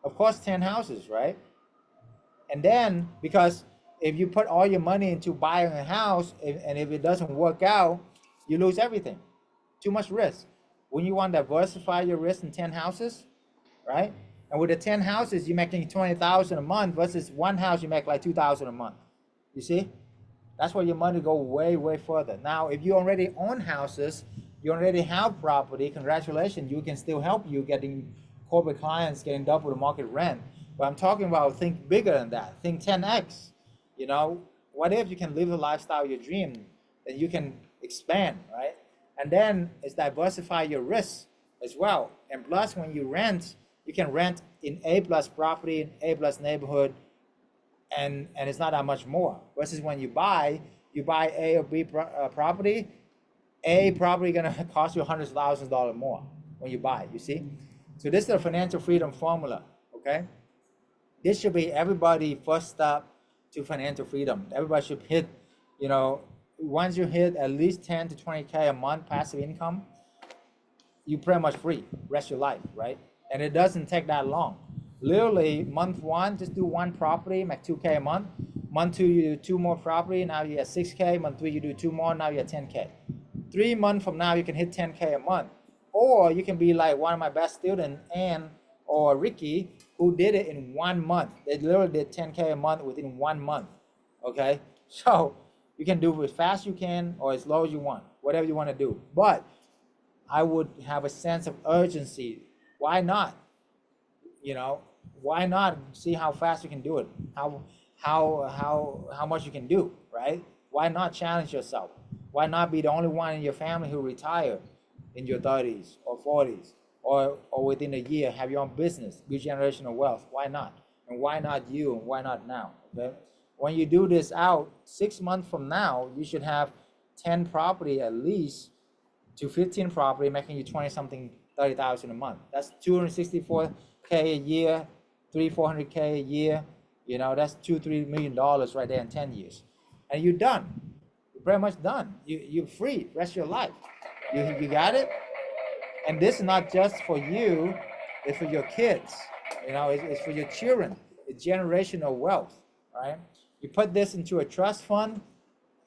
Of course, 10 houses, right? And then, because if you put all your money into buying a house, and if it doesn't work out, you lose everything. Too much risk. When you want to diversify your risk in 10 houses, right? And with the 10 houses, you're making 20,000 a month versus one house, you make like 2,000 a month. You see? That's where your money go way, way further. Now, if you already own houses, you already have property, congratulations, you can still help you getting corporate clients getting double the market rent. But I'm talking about think bigger than that. Think 10x. You know, what if you can live the lifestyle of your dream, then you can expand, right? And then it's diversify your risks as well. And plus, when you rent, you can rent in A+ property, in A+ neighborhood, and it's not that much more. Versus when you buy A or B property, A property gonna cost you hundreds of thousands of dollars more when you buy, you see? So this is the financial freedom formula, okay? This should be everybody first step to financial freedom. Everybody should hit, you know, once you hit at least 10 to 20K a month passive income, you pretty much free rest of your life, right? And it doesn't take that long. Literally month 1, just do one property, make 2K a month. Month 2, you do 2 more property, now you have 6K. Month 3, you do 2 more, now you have 10K. 3 months from now, you can hit 10K a month. Or you can be like one of my best students, Ann or Ricky, who did it in 1 month. They literally did 10K a month within 1 month, okay? So you can do it as fast as you can or as low as you want, whatever you want to do. But I would have a sense of urgency. Why not? You know, why not see how fast you can do it? How much you can do, right? Why not challenge yourself? Why not be the only one in your family who retired in your 30s or 40s? or within a year have your own business, build generational wealth. Why not? And why not you? And why not now? Okay. When you do this out, 6 months from now, you should have 10 property at least to 15 property, making you 20 something, 30,000 a month. That's 264K a year, 400K a year. You know, that's $2-3 million right there in 10 years. And you're done. You're pretty much done. You're free rest of your life. You got it? And this is not just for you, it's for your kids. You know, it's for your children. It's generational wealth, right? You put this into a trust fund,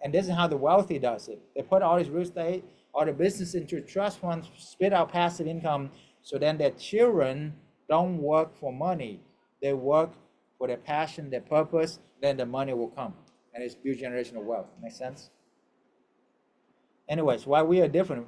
and this is how the wealthy does it. They put all this real estate, all the business into a trust fund, spit out passive income, so then their children don't work for money. They work for their passion, their purpose, then the money will come. And it's build generational wealth. Make sense? Anyways, why we are different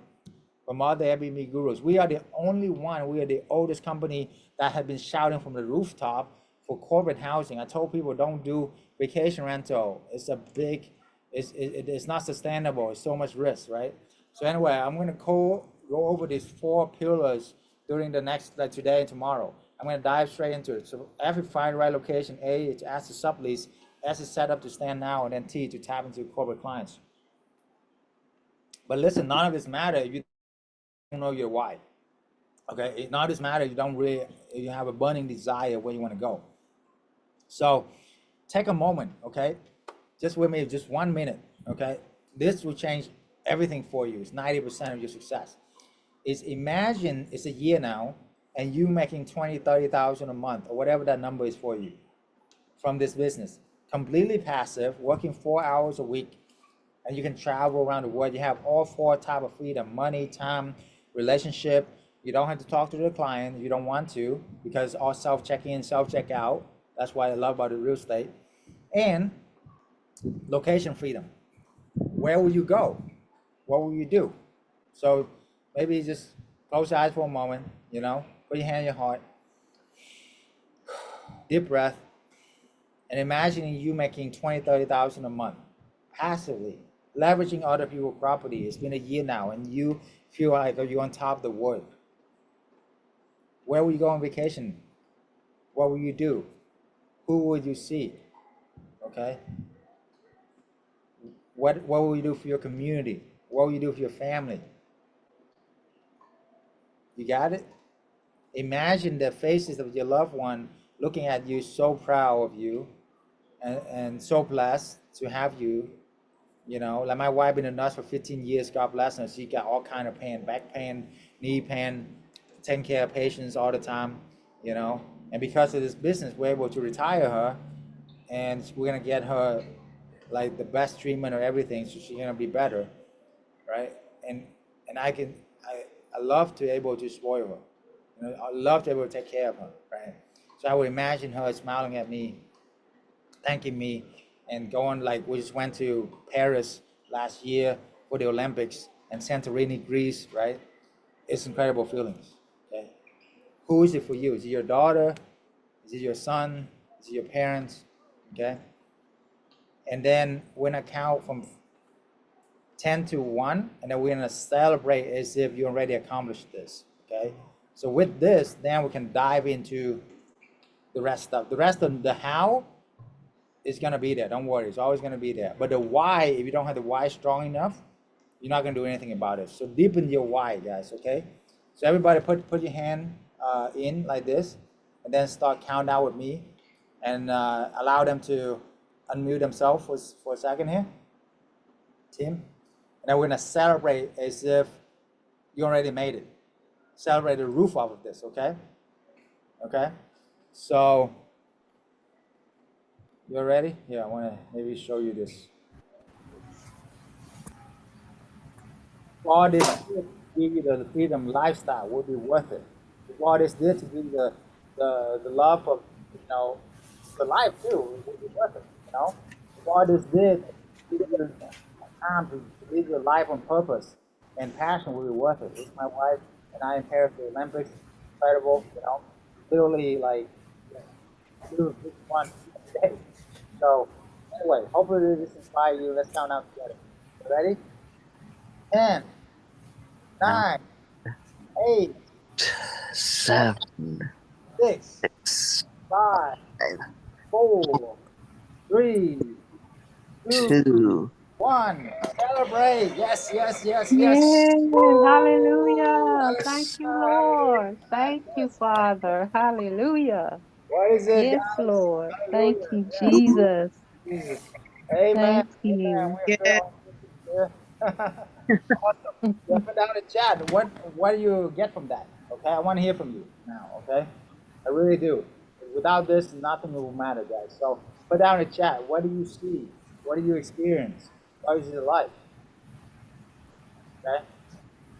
from other Airbnb gurus. We are the only one, we are the oldest company that have been shouting from the rooftop for corporate housing. I told people don't do vacation rental. It's a big, it's not sustainable. It's so much risk, right? So anyway, I'm gonna go over these 4 pillars during the next, like today and tomorrow. I'm gonna dive straight into it. So after you find the right location, A, it's ask to sublease, S is set up to stand now, and then T to tap into corporate clients. But listen, none of this matter if you don't know your why. Okay, none of this matter if you don't really, if you have a burning desire where you want to go. So take a moment, okay? Just with me, just 1 minute, okay? This will change everything for you. It's 90% of your success. Is imagine it's a year now, and you making 20, 30,000 a month, or whatever that number is for you, from this business. Completely passive, working 4 hours a week, and you can travel around the world. You have all 4 types of freedom: money, time, relationship. You don't have to talk to the client if you don't want to, because all self-check-in, self-check-out. That's what I love about the real estate. And location freedom. Where will you go? What will you do? So maybe just close your eyes for a moment, you know, put your hand on your heart, deep breath, and imagining you making 20, 30,000 a month passively, leveraging other people's property. It's been a year now, and you feel like you're on top of the world. Where will you go on vacation? What will you do? Who would you see? Okay. What will you do for your community? What will you do for your family? You got it? Imagine the faces of your loved one looking at you, so proud of you, and so blessed to have you. You know, like my wife been a nurse for 15 years, God bless her. She got all kind of pain, back pain, knee pain, taking care of patients all the time, you know. And because of this business, we're able to retire her, and we're gonna get her like the best treatment or everything, so she's gonna be better, right? And I love to able to spoil her. You know, I love to be able to take care of her, right? So I would imagine her smiling at me, thanking me, and going, like, we just went to Paris last year for the Olympics, and Santorini, Greece, right? It's incredible feelings, okay? Who is it for you? Is it your daughter? Is it your son? Is it your parents? Okay? And then we're gonna count from 10 to 1, and then we're gonna celebrate as if you already accomplished this, okay? So with this, then we can dive into the rest stuff. The rest of the how is gonna be there, don't worry, it's always gonna be there. But the why, if you don't have the why strong enough, you're not gonna do anything about it. So deepen your why, guys, okay? So everybody put your hand in like this, and then start count down with me, and allow them to unmute themselves for a second here, team. And then we're gonna celebrate as if you already made it. Celebrate the roof off of this, okay? Okay? So, you ready? Yeah, I wanna maybe show you this. All this did to give you the freedom lifestyle would be worth it. If all this did to give you the love of, you know, the life too, it would be worth it, you know? If all this did to give you time to live your life on purpose and passion would be worth it. With my wife and I in Paris, the Olympics, incredible, you know, literally like, do this one day. So anyway, hopefully this inspires you. Let's count down together. You ready? 10, 9, 8, 7, 6, 6, 5, 4, 3, 2, 2. 1. Celebrate. Yes, yes, yes, yes. Yes, hallelujah. Thank Yes. you, Lord. Yes, Thank you, yes. Father. Hallelujah. What is it, Yes, guys? Lord. Thank Hallelujah. you, Yes. Jesus. Jesus. Amen. Thank Amen. you. We're very awesome. Yeah, put down the chat. What do you get from that? Okay, I want to hear from you now. Okay, I really do. Without this, nothing will matter, guys. So put down the chat. What do you see? What do you experience? What is your life? Okay,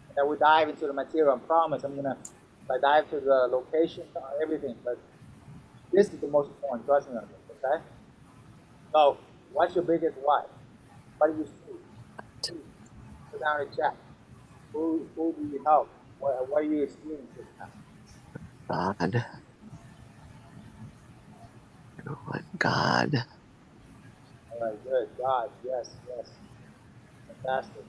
and then we dive into the material. I promise I'm gonna dive to the location, everything. But this is the most important. Trust me on this. Okay. So, what's your biggest why? What do you see? Put down in the chat. Who do you help? What are you experiencing now? God. Oh, God. All right, good. God, yes, yes. Fantastic.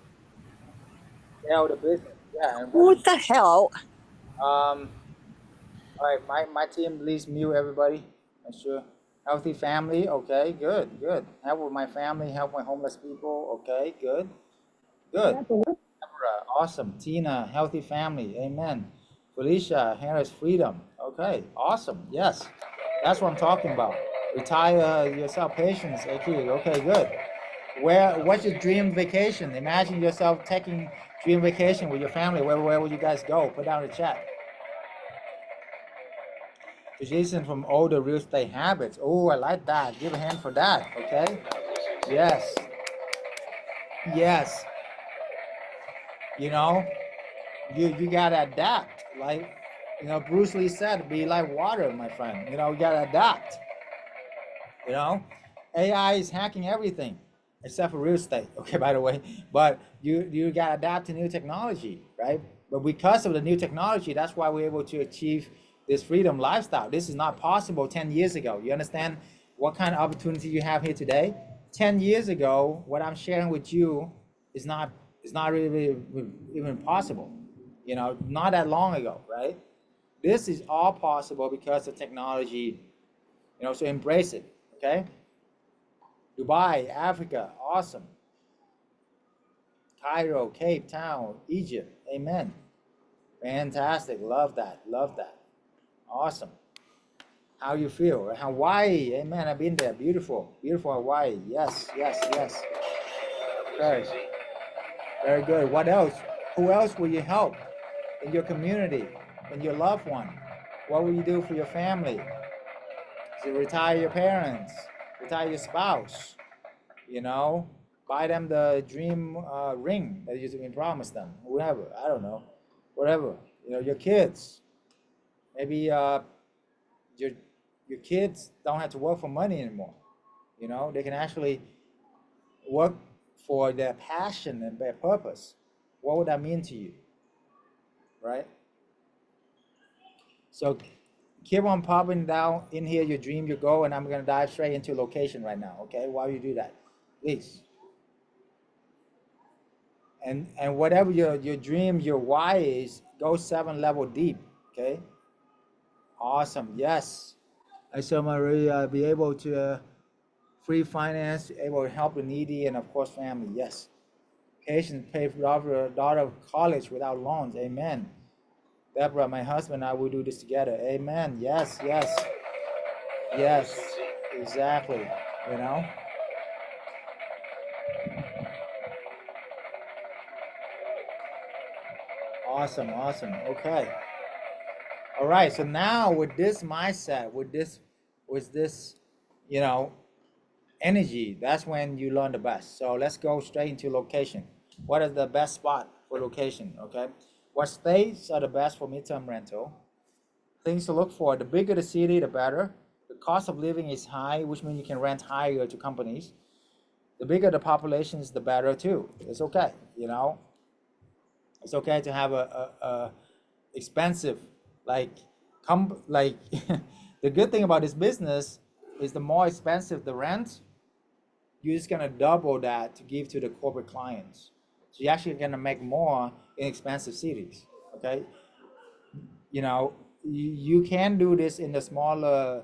Scale the business. Yeah, and What the hell? all right, my team leads mute everybody. Make sure. Healthy family, okay, good, good. Help with my family, help my homeless people, okay, good, good. Deborah, awesome. Tina, healthy family, amen. Felicia, Harris, freedom, okay, awesome, yes. That's what I'm talking about. Retire yourself, patience, okay, good. What's your dream vacation? Imagine yourself taking dream vacation with your family. Where would you guys go? Put down in the chat. Jason from older real estate habits. Oh, I like that. Give a hand for that. Okay. Yes. Yes. You know, you gotta adapt. Like, Bruce Lee said, be like water, my friend. You gotta adapt. You know, AI is hacking everything except for real estate. Okay, by the way, but you got to adapt to new technology, right? But because of the new technology, that's why we're able to achieve this freedom lifestyle. This is not possible 10 years ago. You understand what kind of opportunity you have here today? 10 years ago, what I'm sharing with you is not really even possible. Not that long ago, right? This is all possible because of technology. So embrace it. Okay. Dubai, Africa, awesome. Cairo, Cape Town, Egypt, amen. Fantastic, love that, love that. Awesome. How you feel? Hawaii, amen. I've been there. Beautiful, beautiful Hawaii. Yes, yes, yes. Okay. Very good. What else? Who else will you help in your community, in your loved one? What will you do for your family? To retire your parents, retire your spouse, buy them the dream ring that you've been promised them, whoever, I don't know, whatever, your kids, maybe your your kids don't have to work for money anymore. They can actually work for their passion and their purpose. What would that mean to you, right? So keep on popping down in here your dream, your goal, and I'm gonna dive straight into location right now, okay? While you do that, please. And whatever your dream, your why is, go 7 level deep. Okay. Awesome. Yes. I saw Maria be able to free finance, able to help the needy, and of course family. Yes. Patience, pay for daughter of college without loans. Amen. Deborah, my husband and I will do this together. Amen. Yes. Yes. Yes. Exactly. Awesome. Awesome. Okay. All right, so now with this mindset, with this, you know, energy, that's when you learn the best. So let's go straight into location. What is the best spot for location? Okay, what states are the best for midterm rental? Things to look for: the bigger the city, the better. The cost of living is high, which means you can rent higher to companies. The bigger the population is, the better too. It's okay, It's okay to have a expensive, like like the good thing about this business is the more expensive the rent, you're just gonna double that to give to the corporate clients. So you're actually gonna make more in expensive cities. Okay. you know, you can do this in the smaller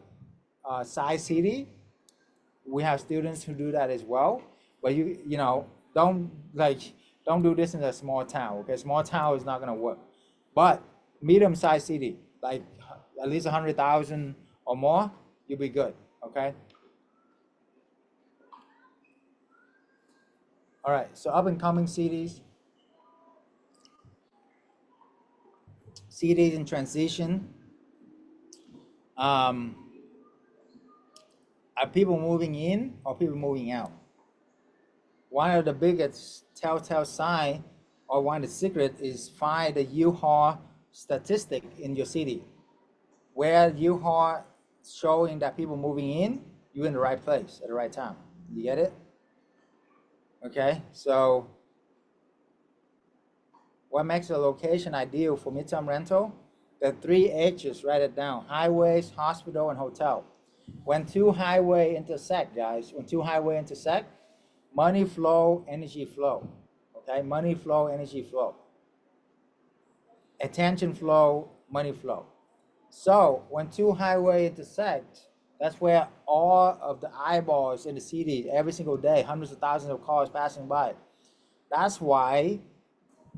size city. We have students who do that as well, but you know, don't do this in a small town. Okay, small town is not gonna work, but medium-sized city, like at least 100,000 or more, you'll be good. Okay. All right. So up and coming cities in transition. Um, are people moving in or people moving out? One of the biggest telltale sign or one of the secret is find the U-Haul statistic in your city. Where U-Haul showing that people moving in, you're in the right place at the right time. You get it? Okay, so what makes a location ideal for midterm rental? The 3 H's, write it down: highways, hospital, and hotel. When two highway intersect, guys, money flow, energy flow. Okay, money flow, energy flow. Attention flow, money flow. So when two highway intersect, that's where all of the eyeballs in the city every single day, hundreds of thousands of cars passing by. That's why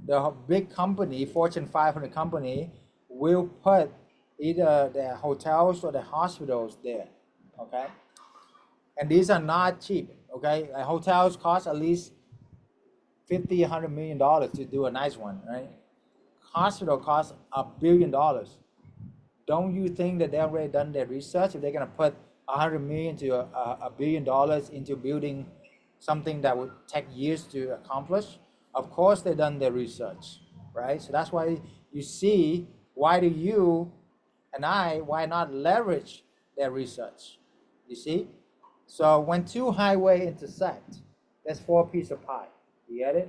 the big company, Fortune 500 company, will put either their hotels or the hospitals there. Okay, and these are not cheap. Okay, hotels cost at least $50-100 million to do a nice one, right? Hospital costs $1 billion. Don't you think that they already done their research? If they're gonna put $100 million to $1 billion into building something that would take years to accomplish, of course they done their research, right? So that's why you see, why do you and why not leverage their research? You see? So when two highway intersect, there's 4 pieces of pie. You get it?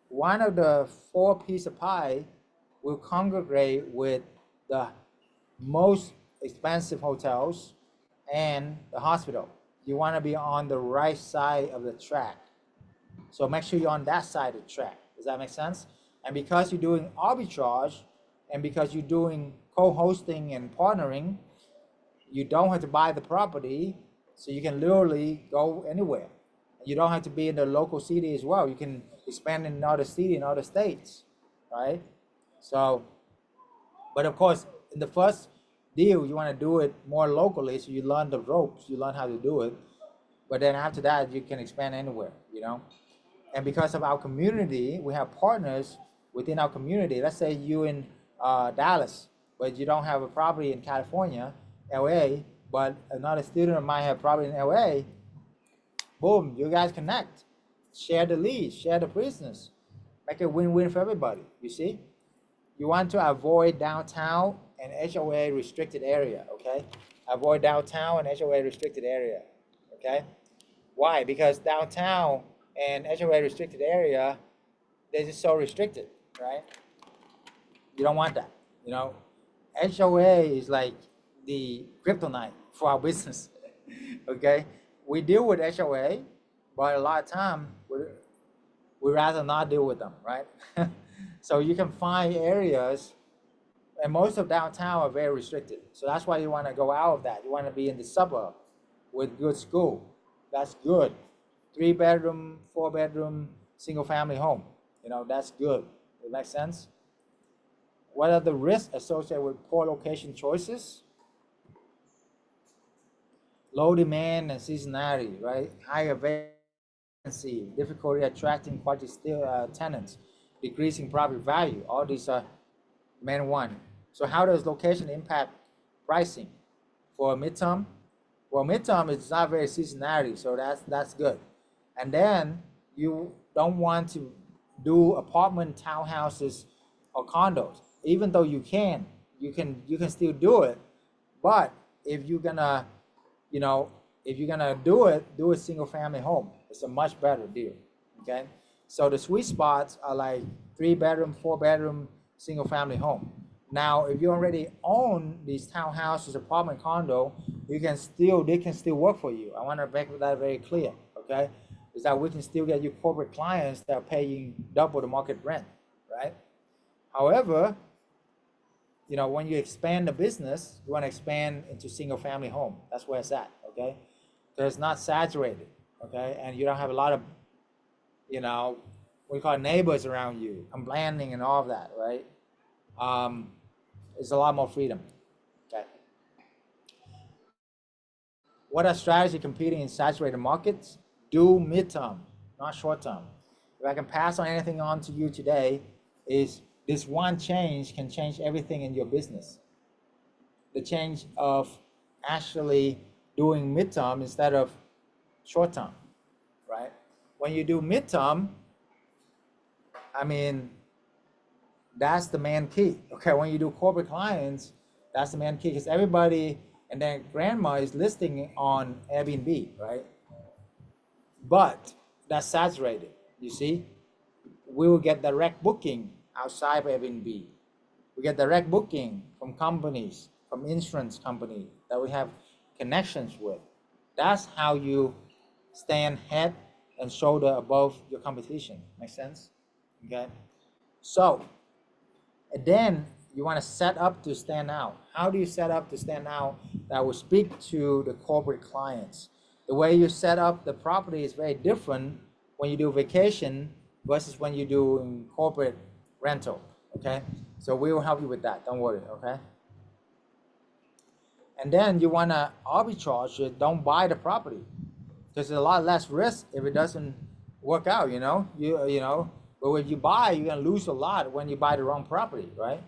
One of the 4 pieces of pie will congregate with the most expensive hotels and the hospital. You want to be on the right side of the track. So make sure you're on that side of the track. Does that make sense? And because you're doing arbitrage and because you're doing co-hosting and partnering, you don't have to buy the property, so you can literally go anywhere. You don't have to be in the local city as well. You can expand in another city, in other states, right? So, but of course, in the first deal, you want to do it more locally, so you learn the ropes, you learn how to do it. But then after that, you can expand anywhere, you know? And because of our community, we have partners within our community. Let's say you in Dallas, but you don't have a property in California, LA, but another student might have property in LA. Boom, you guys connect, share the lead, share the business, make a win-win for everybody. You see, you want to avoid downtown and HOA restricted area. Okay, avoid downtown and HOA restricted area. Okay, why? Because downtown and HOA restricted area, they're just so restricted, right? You don't want that. You know, HOA is like the kryptonite for our business. Okay, we deal with HOA, but a lot of time we rather not deal with them, right? So you can find areas, and most of downtown are very restricted. So that's why you want to go out of that. You want to be in the suburb with good school. That's good. 3-bedroom, 4-bedroom, single family home. You know, that's good. Does that make sense? What are the risks associated with poor location choices? Low demand and seasonality, right? Higher vacancy, difficulty attracting quality tenants, decreasing property value. All these are main one. So how does location impact pricing for a midterm? Well, midterm is not very seasonality, so that's good. And then you don't want to do apartment townhouses or condos, even though you can still do it. But if you're gonna, you know, if you're gonna do it single family home. It's a much better deal. Okay, so the sweet spots are like 3-bedroom, 4-bedroom, single family home. Now, if you already own these townhouses, apartment, condo, they can still work for you. I want to make that very clear. Okay, is that we can still get you corporate clients that are paying double the market rent, right? However, you know, when you expand the business, you want to expand into single family home. That's where it's at, okay? Because it's not saturated, okay? And you don't have a lot of, you know, what we call neighbors around you, complaining and all of that, right? It's a lot more freedom, okay? What are strategy competing in saturated markets? Do midterm, not short term. If I can pass on anything on to you today, is this one change can change everything in your business. The change of actually doing midterm instead of short term, right? When you do midterm, I mean, that's the main key. Okay, when you do corporate clients, that's the main key because everybody and then grandma is listing on Airbnb, right? But that's saturated. You see, we will get direct booking outside of Airbnb. We get direct booking from companies, from insurance company that we have connections with. That's how you stand head and shoulder above your competition. Make sense? Okay. So, and then you want to set up to stand out. How do you set up to stand out that will speak to the corporate clients? The way you set up the property is very different when you do vacation versus when you do corporate rental, okay? So we will help you with that, don't worry, okay? And then you want to arbitrage it, don't buy the property because there's a lot less risk if it doesn't work out, you know? You know, but if you buy, you're gonna lose a lot when you buy the wrong property, right?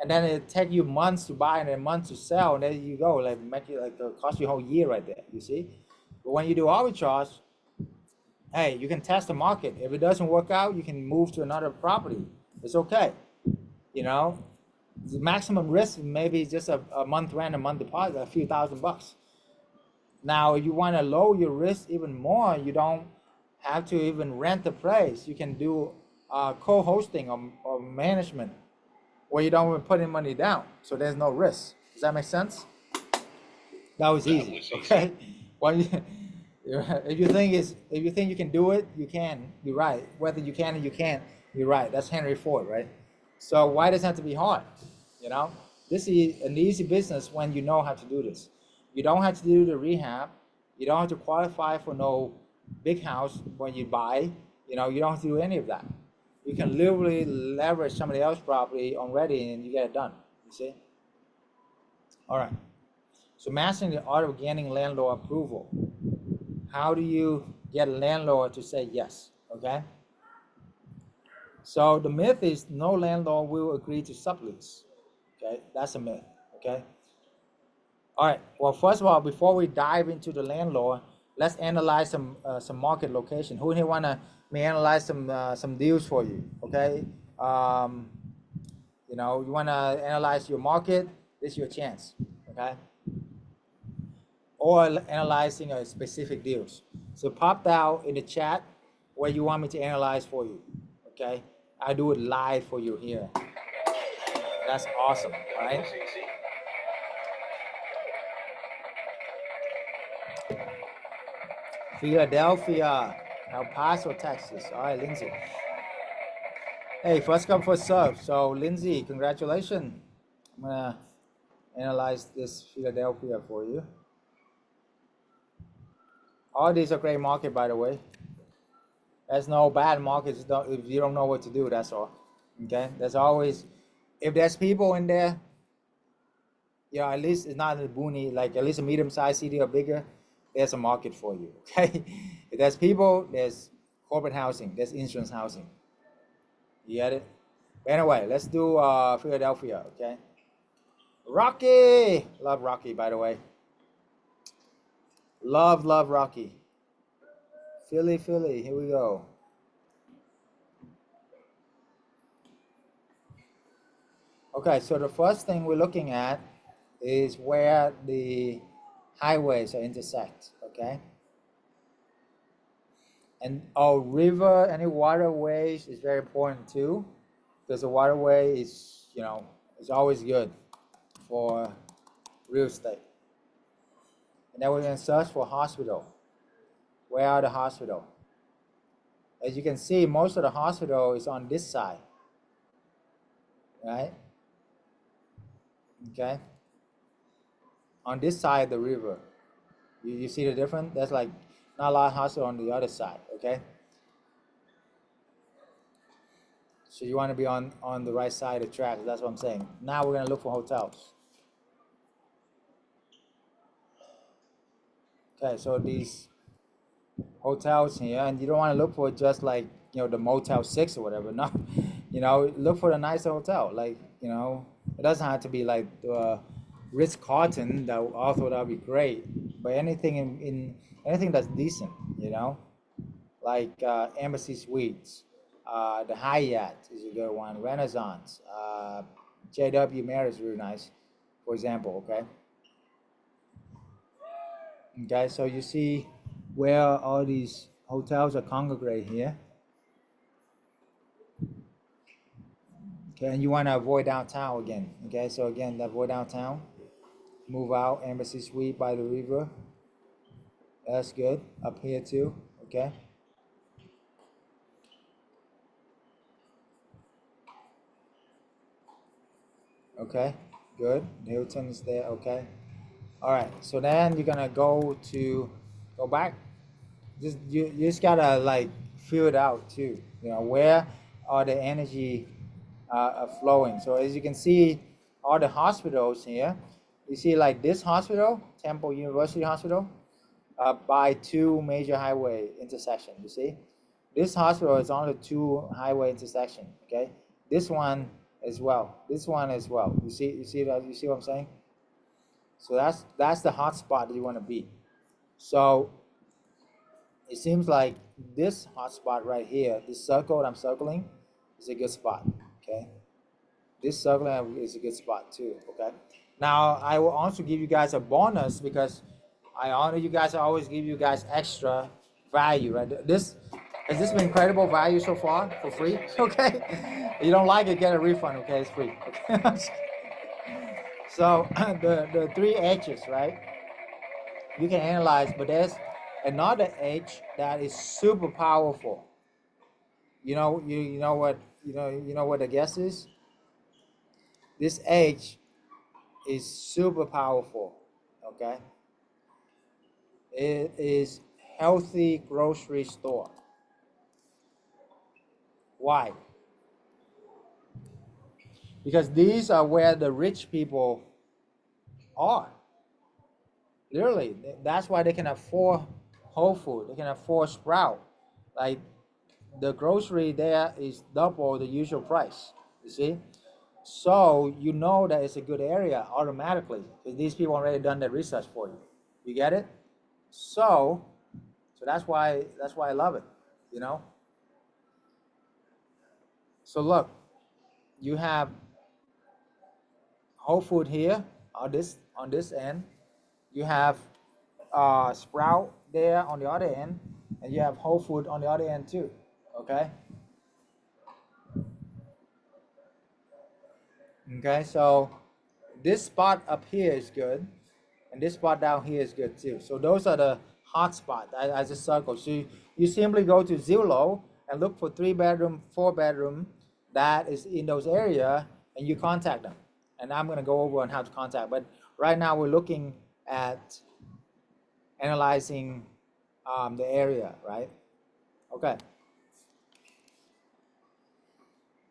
And then it take you months to buy and then months to sell, and there you go, like make it like cost you a whole year right there, you see? But when you do arbitrage, hey, you can test the market. If it doesn't work out, you can move to another property. It's okay, you know? The maximum risk maybe just a month rent, a month deposit, a few $1,000. Now, if you want to lower your risk even more, you don't have to even rent the place. You can do co-hosting or management where you don't even put any money down. So there's no risk. Does that make sense? That was easy, okay? Well, if you think you can do it, you can. You're right. Whether you can or you can't, you're right. That's Henry Ford, right? So why does it have to be hard? You know, this is an easy business when you know how to do this. You don't have to do the rehab. You don't have to qualify for no big house when you buy. You know, you don't have to do any of that. You can literally leverage somebody else's property already and you get it done. You see? All right. So mastering the art of gaining landlord approval. How do you get a landlord to say yes? Okay. So the myth is no landlord will agree to sublease. Okay, that's a myth. Okay. All right. Well, first of all, before we dive into the landlord, let's analyze some market location. Who here wanna me analyze some deals for you? Okay. You know, you wanna analyze your market. This is your chance. Okay. Or analyzing a specific deals. So pop out in the chat where you want me to analyze for you. Okay. I do it live for you here. That's awesome, right? Philadelphia, El Paso, Texas. All right, Lindsay. Hey, first come, first serve. So, Lindsay, congratulations. I'm gonna analyze this Philadelphia for you. All these are great market, by the way. There's no bad markets if you don't know what to do, that's all. Okay, there's always, if there's people in there, you know, at least it's not in the boony, like at least a medium-sized city or bigger, there's a market for you, okay? If there's people, there's corporate housing, there's insurance housing. You get it? Anyway, let's do Philadelphia, okay? Rocky! Love Rocky, by the way. Love Rocky. Philly, here we go. Okay, so the first thing we're looking at is where the highways are intersect, okay? And river, any waterways is very important too, because the waterway is, you know, is always good for real estate. And then we're gonna search for hospital. Where are the hospital? As you can see, most of the hospital is on this side, right? Okay. On this side of the river, you see the difference? There's like not a lot of hospital on the other side. Okay. So you want to be on the right side of the tracks. That's what I'm saying. Now we're gonna look for hotels. Okay, so these hotels here, and you don't want to look for just like the Motel 6 or whatever. No, look for a nice hotel. Like it doesn't have to be like the Ritz Carlton. That although that'd be great, but anything in anything that's decent. Like Embassy Suites, the Hyatt is a good one. Renaissance, JW Marriott is really nice, for example. Okay. Okay, so you see where all these hotels are congregated here. Okay, and you want to avoid downtown again. Okay, so again, avoid downtown. Move out, Embassy Suite by the river. That's good. Up here too. Okay. Okay, good. Hilton is there. Okay. All right. So then you're gonna go back. You just gotta like feel it out too. Where are the energy flowing? So as you can see, all the hospitals here. You see like this hospital, Temple University Hospital, by two major highway intersections. You see, this hospital is on the two highway intersection. Okay, this one as well. This one as well. You see that? You see what I'm saying? So that's the hot spot that you want to be. So it seems like this hot spot right here, this circle that I'm circling, is a good spot. Okay, this circle is a good spot too. Okay, now I will also give you guys a bonus because I honor you guys. I always give you guys extra value. Right? Has this been incredible value so far for free? Okay, if you don't like it, get a refund. Okay, it's free. Okay? So the three H's, right? You can analyze, but there's another H that is super powerful. You know what the guess is? This H is super powerful. Okay. It is healthy grocery store. Why? Because these are where the rich people are. Literally, that's why they can afford Whole Food. They can afford Sprout. Like the grocery there is double the usual price. You see, so you know that it's a good area automatically because these people already done the research for you. You get it? So that's why I love it. So look, you have Whole Food here on this end. You have Sprout there on the other end, and you have Whole Food on the other end too. Okay. Okay, so this spot up here is good, and this spot down here is good too. So those are the hot spots as a circle. So you simply go to Zillow and look for 3-bedroom, 4-bedroom that is in those area, and you contact them. And I'm gonna go over on how to contact. But right now we're looking at analyzing the area, right? Okay.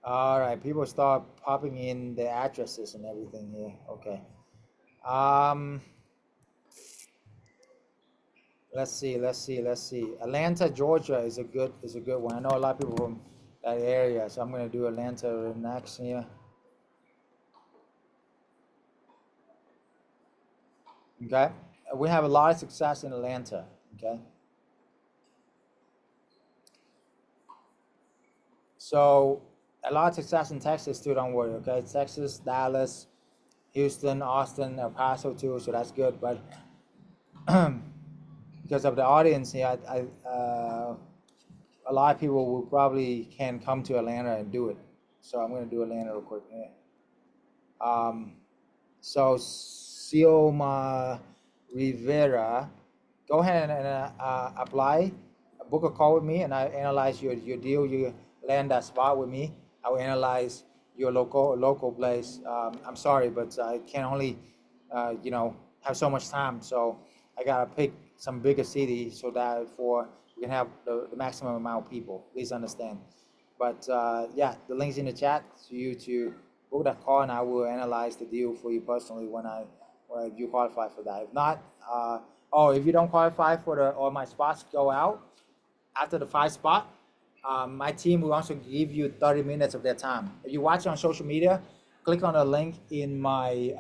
All right, people start popping in the addresses and everything here. Okay. Let's see. Atlanta, Georgia is a good one. I know a lot of people from that area, so I'm gonna do Atlanta next here. Okay. We have a lot of success in Atlanta. Okay. So a lot of success in Texas too, don't worry, okay? Texas, Dallas, Houston, Austin, El Paso too, so that's good. But because of the audience here, a lot of people will probably can come to Atlanta and do it. So I'm gonna do Atlanta real quick. Yeah. So Sioma Rivera, go ahead and apply, book a call with me, and I analyze your deal. You land that spot with me. I will analyze your local place. I'm sorry, but I can only, have so much time. So I gotta pick some bigger city so that for we can have the maximum amount of people. Please understand. But yeah, the link's in the chat for you to book that call, and I will analyze the deal for you personally when you qualify for that. If not, if you don't qualify for or my spots go out after the 5 spot, my team will also give you 30 minutes of their time. If you watch on social media, click on the link in my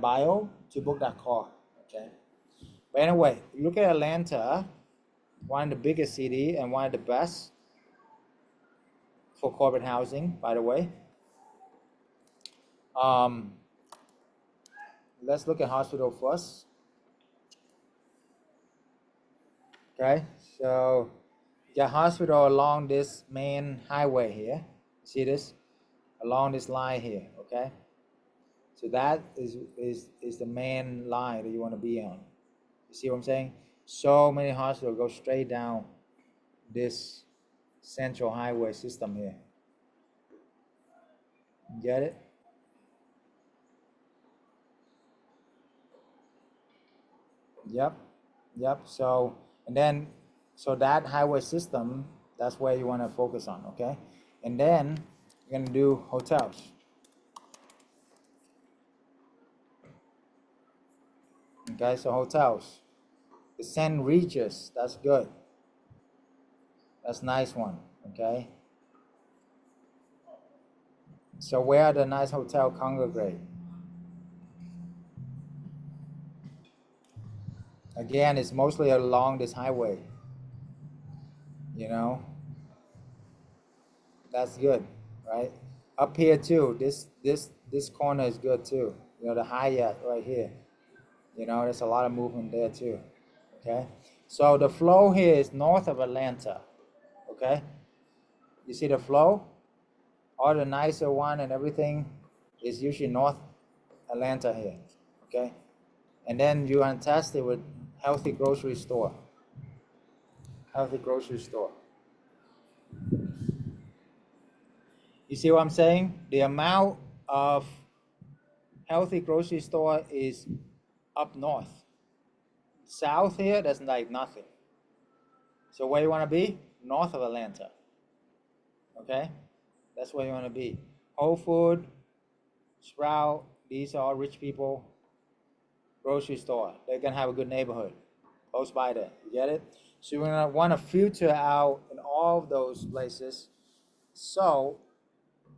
bio to book that call. Okay. But anyway, look at Atlanta, one of the biggest city and one of the best for corporate housing, by the way. Let's look at hospital first. Okay, so you got hospital along this main highway here. See this? Along this line here, okay? So that is the main line that you want to be on. You see what I'm saying? So many hospitals go straight down this central highway system here. You get it? Yep. So that highway system, that's where you want to focus on, okay? And then you're gonna do hotels. Okay, so hotels. The St. Regis, that's good. That's a nice one, okay? So where the nice hotel congregate? Again, it's mostly along this highway. That's good, right? Up here too, this corner is good too. The Hyatt right here. There's a lot of movement there too. Okay, so the flow here is north of Atlanta. Okay, you see the flow? All the nicer one and everything is usually North Atlanta here. Okay, and then you want to test it with Healthy Grocery Store. Healthy Grocery Store. You see what I'm saying? The amount of Healthy Grocery Store is up north. South here, there's like nothing. So where you want to be? North of Atlanta. Okay, that's where you want to be. Whole Food, Sprout, these are all rich people. Grocery store, they're gonna have a good neighborhood close by there. You get it? So you're gonna want to filter out in all of those places. So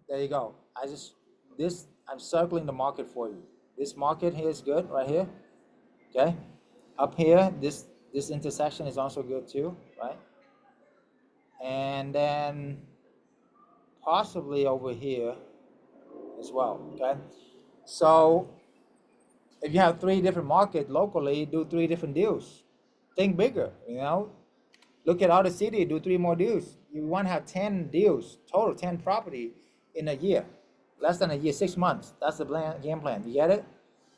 there you go. I'm circling the market for you. This market here is good right here. Okay, up here, this intersection is also good too, right? And then possibly over here as well. Okay, so if you have 3 different markets locally, do 3 different deals. Think bigger. Look at other city, do 3 more deals. You want to have 10 deals total, 10 property in a year, less than a year, 6 months. That's the game plan. You get it?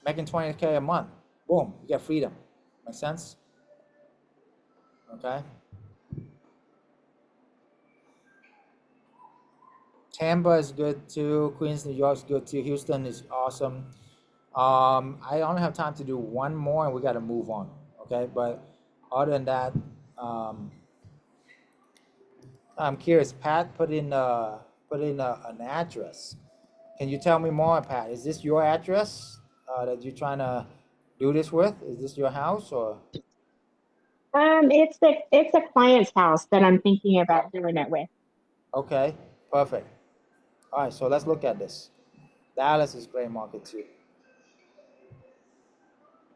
Making 20K a month. Boom, you get freedom. Make sense? Okay. Tampa is good too. Queens, New York is good too. Houston is awesome. I only have time to do 1 more, and we got to move on. Okay, but other than that, I'm curious. Pat put in an address. Can you tell me more, Pat? Is this your address that you're trying to do this with? Is this your house or? It's a client's house that I'm thinking about doing it with. Okay, perfect. All right, so let's look at this. Dallas is great market too.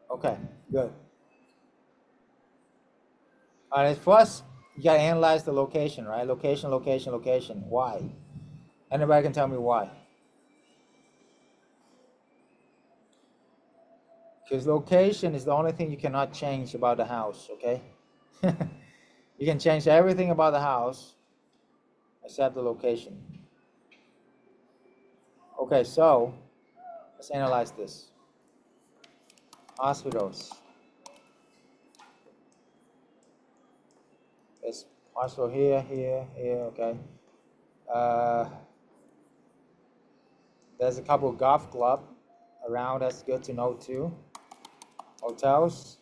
Okay, good. All right, first you gotta analyze the location, right? Location, location, location. Why? Anybody can tell me why? Because location is the only thing you cannot change about the house, okay? You can change everything about the house except the location. Okay, so let's analyze this. Hospitals. There's hospital here, here, here, okay. There's a couple of golf club around. That's good to know too. Hotels.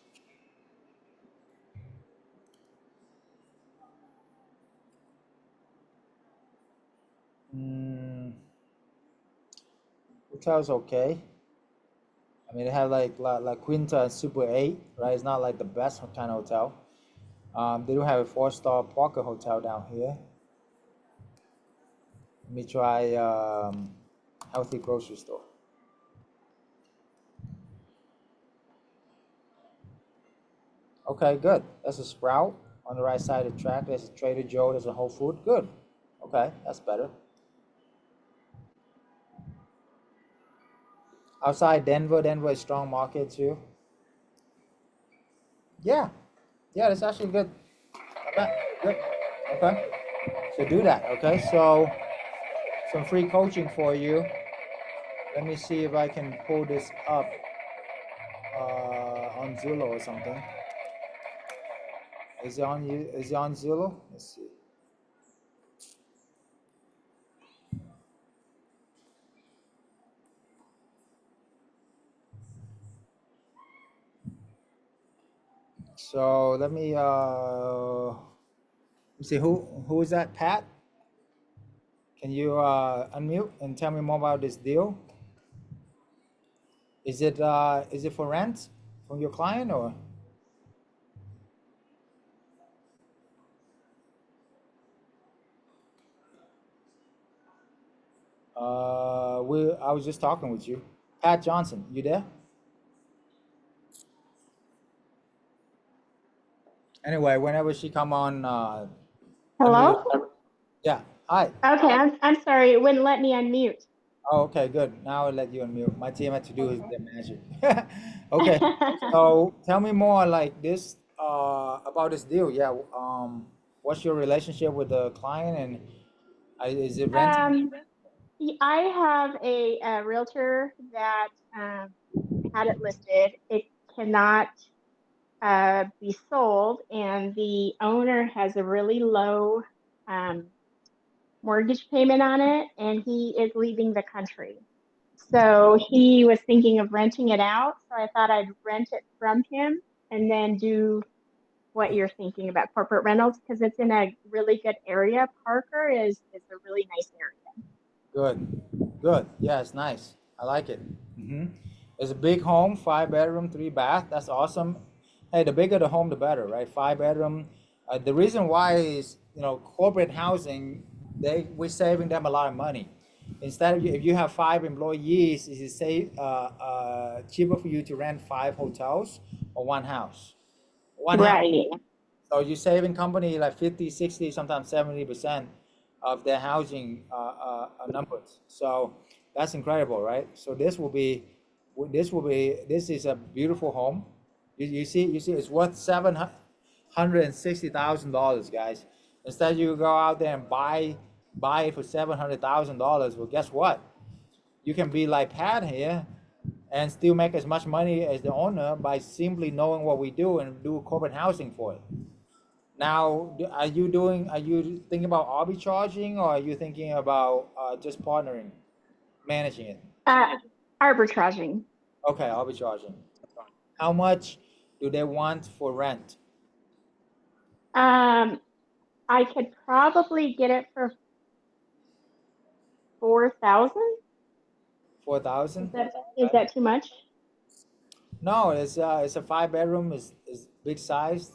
Mm, hotels okay. I mean, they have like La Quinta and Super 8, right? It's not like the best kind of hotel. They do have a 4-star Parker hotel down here. Let me try Healthy Grocery Store. Okay, good. That's a Sprout on the right side of the track. There's a Trader Joe. There's a Whole Food. Good. Okay, that's better. Outside Denver, Denver is a strong market too. Yeah, yeah, that's actually good. Not bad. Good. Okay, so do that. Okay, so some free coaching for you. Let me see if I can pull this up on Zillow or something. Is it on you? Is it on Zillow? Let's see. So let me see who is that? Pat? Can you unmute and tell me more about this deal? Is it for rent from your client or? I was just talking with you. Pat Johnson, you there? Anyway, whenever she come on, unmute. Hello? Yeah, hi. Okay, I'm sorry. It wouldn't let me unmute. Oh, okay, good. Now I'll let you unmute. My team had to do their magic. Okay, so tell me more like this about this deal. Yeah, what's your relationship with the client and is it renting? I have a realtor that had it listed. It cannot be sold, and the owner has a really low mortgage payment on it, and he is leaving the country. So he was thinking of renting it out. So I thought I'd rent it from him and then do what you're thinking about corporate rentals because it's in a really good area. Parker is a really nice area. Good, good. Yeah, it's nice. I like it. It's a big home, 5 bedroom, 3 bath. That's awesome. Hey, the bigger the home, the better, right? 5 bedroom. The reason why is corporate housing, we're saving them a lot of money. Instead of if you have 5 employees, it's cheaper for you to rent 5 hotels or one house. One house. Right. So you're saving company like 50, 60, sometimes 70% of their housing numbers. So that's incredible, right? So this is a beautiful home. You see, it's worth $760,000, guys. Instead, you go out there and buy it for $700,000. Well, guess what? You can be like Pat here and still make as much money as the owner by simply knowing what we do and do corporate housing for it. Now, are you thinking about arbitraging or are you thinking about just partnering, managing it? Arbitraging. Okay, arbitraging. How much do they want for rent? I could probably get it for 4,000. 4,000? Is that too much? No, it's a 5 bedroom. Is big size.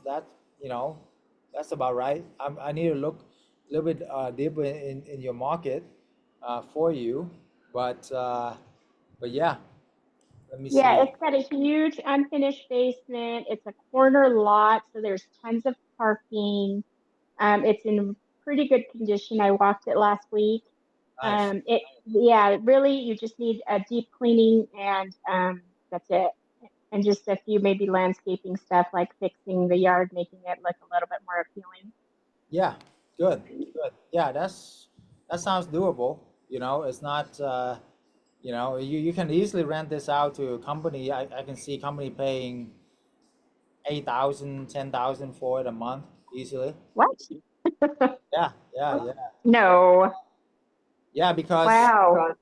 That's about right. I need to look a little bit deeper in your market for you, but yeah, let me Yeah, see. it's got a huge unfinished basement. It's a corner lot, so there's tons of parking. It's in pretty good condition. I walked it last week. Nice. Really, you just need a deep cleaning and that's it. And just a few maybe landscaping stuff like fixing the yard, making it look a little bit more appealing. Yeah, good. Yeah, that sounds doable. It's not. You can easily rent this out to a company. I can see company paying 8,000, 10,000 for it a month easily. What? Yeah. No. Yeah, because Wow.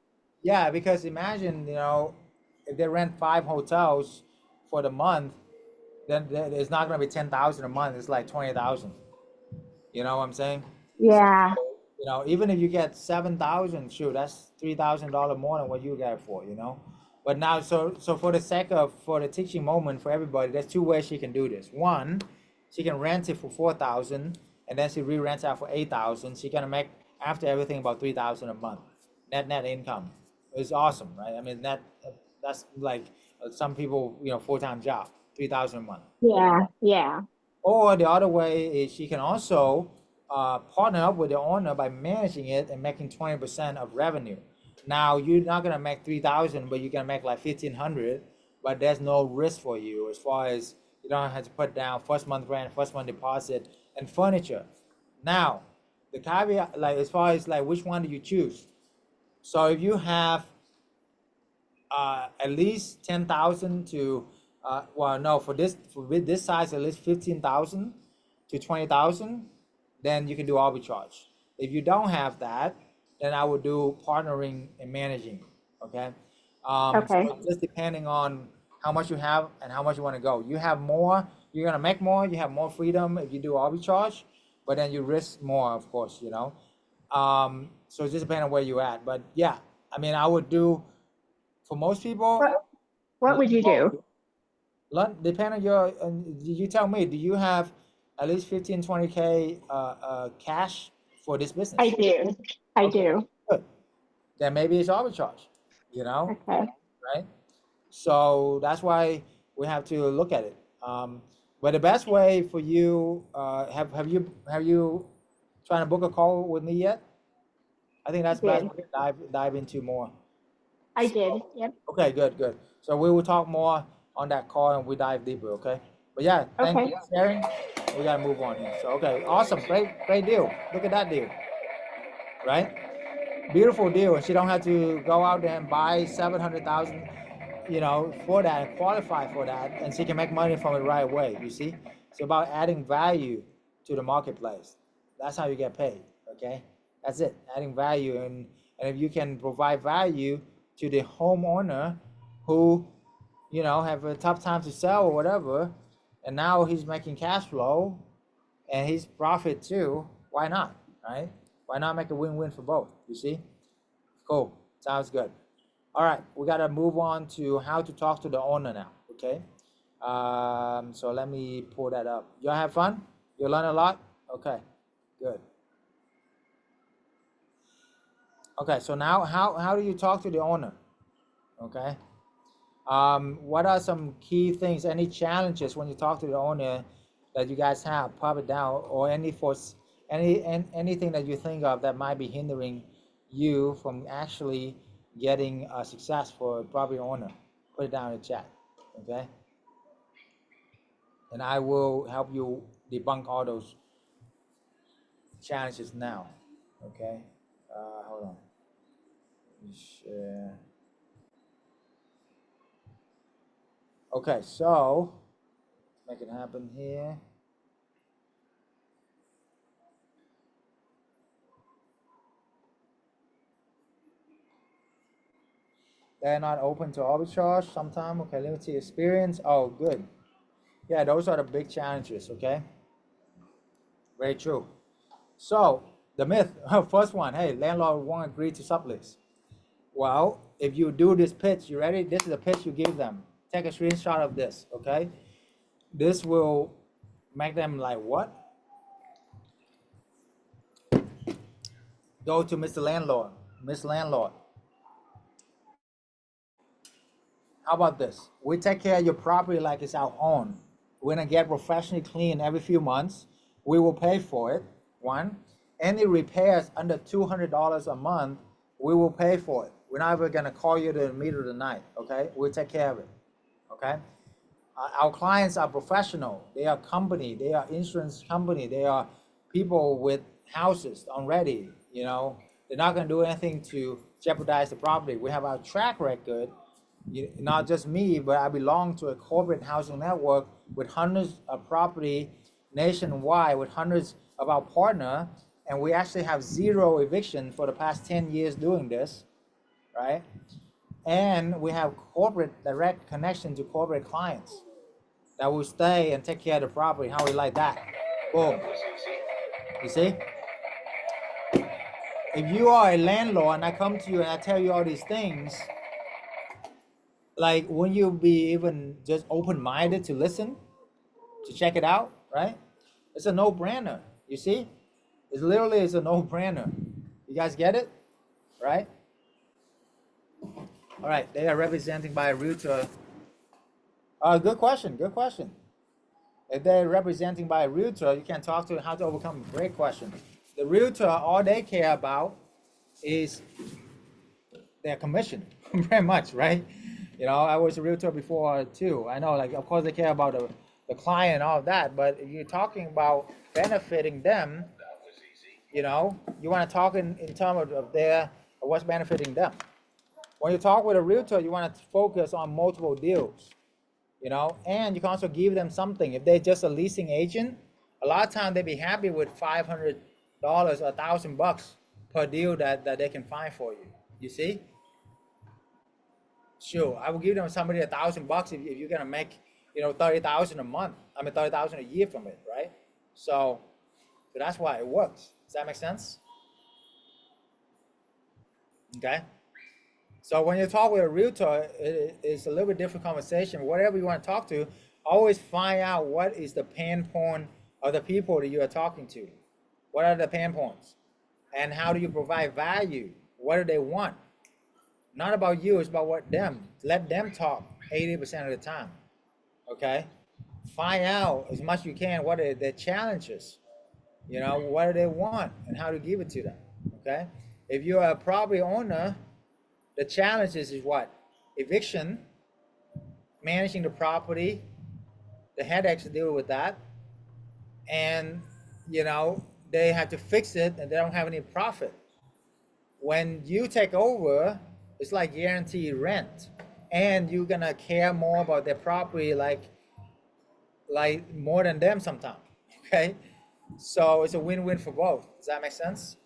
Yeah, because imagine, if they rent 5 hotels for the month, then it's not going to be 10,000 a month. It's like 20,000. You know what I'm saying? So, Yeah. even if you get 7,000, shoot, that's $3,000 more than what you get it for. But now, so for the sake of for the teaching moment for everybody, there's two ways she can do this. One, she can rent it for 4,000, and then she re-rents out for 8,000. She's gonna make after everything about 3,000 a month, net income. It's awesome, right? I mean, that's like some people, full-time job, 3,000 a month. Yeah. Yeah. Or the other way is she can also partner up with the owner by managing it and making 20% of revenue. Now you're not gonna make 3,000, but you're gonna make like 1,500. But there's no risk for you as far as you don't have to put down first month rent, first month deposit, and furniture. Now, the caveat, like as far as like which one do you choose? So if you have at least 10,000 to well, no, with this size at least 15,000 to 20,000, then you can do arbitrage. If you don't have that, then I would do partnering and managing. Okay. So Okay. just depending on how much you have and how much you want to go. You have more, you're gonna make more. You have more freedom if you do arbitrage, but then you risk more, of course. So it just depends on where you're at. But yeah, I mean, I would do for most people. What would you do? Depend on your. You tell me. Do you have at least 15, 20K cash for this business? I do. I Okay, do. good. Then maybe it's arbitrage. You know, Okay. right? So that's why we have to look at it. But the best way for you, have you trying to book a call with me yet? I think that's best Did. way to dive into more. I did. So, Yep. okay, good. So we will talk more on that call and we dive deeper, okay? But yeah, thank Okay. you for sharing. We gotta move on here. So okay, awesome, great deal. Look at that deal, right? Beautiful deal. And she don't have to go out there and buy 700,000, for that and qualify for that, and she can make money from it right away. You see, it's about adding value to the marketplace. That's how you get paid. Okay, that's it. Adding value, and if you can provide value to the homeowner who, have a tough time to sell or whatever, and now he's making cash flow and he's profit too. Why not? Right? Why not make a win-win for both? You see? Cool. Sounds good. All right, we gotta move on to how to talk to the owner now. Okay. So let me pull that up. Y'all have fun? You learn a lot? Okay, good. Okay, so now how do you talk to the owner? Okay. What are some key things, any challenges when you talk to the owner that you guys have? Pop it down, or anything that you think of that might be hindering you from actually getting success for a property owner. Put it down in the chat, okay? And I will help you debunk all those challenges now, okay? Hold on. Let me share. Okay, so make it happen here. They're not open to arbitrage sometime. Okay, limited experience. Oh, good. Yeah, those are the big challenges, okay? Very true. So, the myth, first one, hey, landlord won't agree to sublease. Well, if you do this pitch, you ready? This is the pitch you give them. Take a screenshot of this, okay? This will make them like, what? Go to Mr. Landlord, Miss Landlord. How about this? We take care of your property like it's our own. We're gonna get professionally clean every few months. We will pay for it. One, any repairs under $200 a month, we will pay for it. We're not ever gonna call you in the middle of the night, okay? We'll take care of it, okay? Our clients are professional. They are company. They are insurance company. They are people with houses already, They're not gonna do anything to jeopardize the property. We have our track record. Not just me, but I belong to a corporate housing network with hundreds of property nationwide, with hundreds of our partner, and we actually have zero eviction for the past 10 years doing this, right? And we have corporate direct connection to corporate clients that will stay and take care of the property. How we like that? Boom. You see? If you are a landlord and I come to you and I tell you all these things, like, wouldn't you be even just open-minded to listen, to check it out, right? It's a no-brainer, you see? It literally is a no-brainer. You guys get it, right? All right, they are representing by a realtor. Good question, good question. If they're representing by a realtor, you can talk to how to overcome. Great question. The realtor, all they care about is their commission, very much, right? You know, I was a realtor before too. I know, like, of course they care about the client and all of that, but if you're talking about benefiting them, you know, you want to talk in terms of what's benefiting them. When you talk with a realtor, you want to focus on multiple deals, you know, and you can also give them something. If they're just a leasing agent, a lot of times they'd be happy with $500 or $1,000 per deal that they can find for you. You see? Sure, I will give them somebody $1,000 if you're gonna make, you know, 30,000 a month. I mean, 30,000 a year from it, right? So that's why it works. Does that make sense? Okay. So when you talk with a realtor, it's a little bit different conversation. Whatever you want to talk to, always find out what is the pain point of the people that you are talking to. What are the pain points? And how do you provide value? What do they want? Not about you, it's about what them. Let them talk 80% of the time. Okay? Find out as much as you can what are their challenges. You know, what do they want and how to give it to them. Okay? If you're a property owner, the challenges is what? Eviction, managing the property, the headaches to deal with that, and you know, they have to fix it and they don't have any profit. When you take over, it's like guaranteed rent, and you're gonna care more about their property, like more than them sometimes. Okay, so it's a win-win for both. Does that make sense?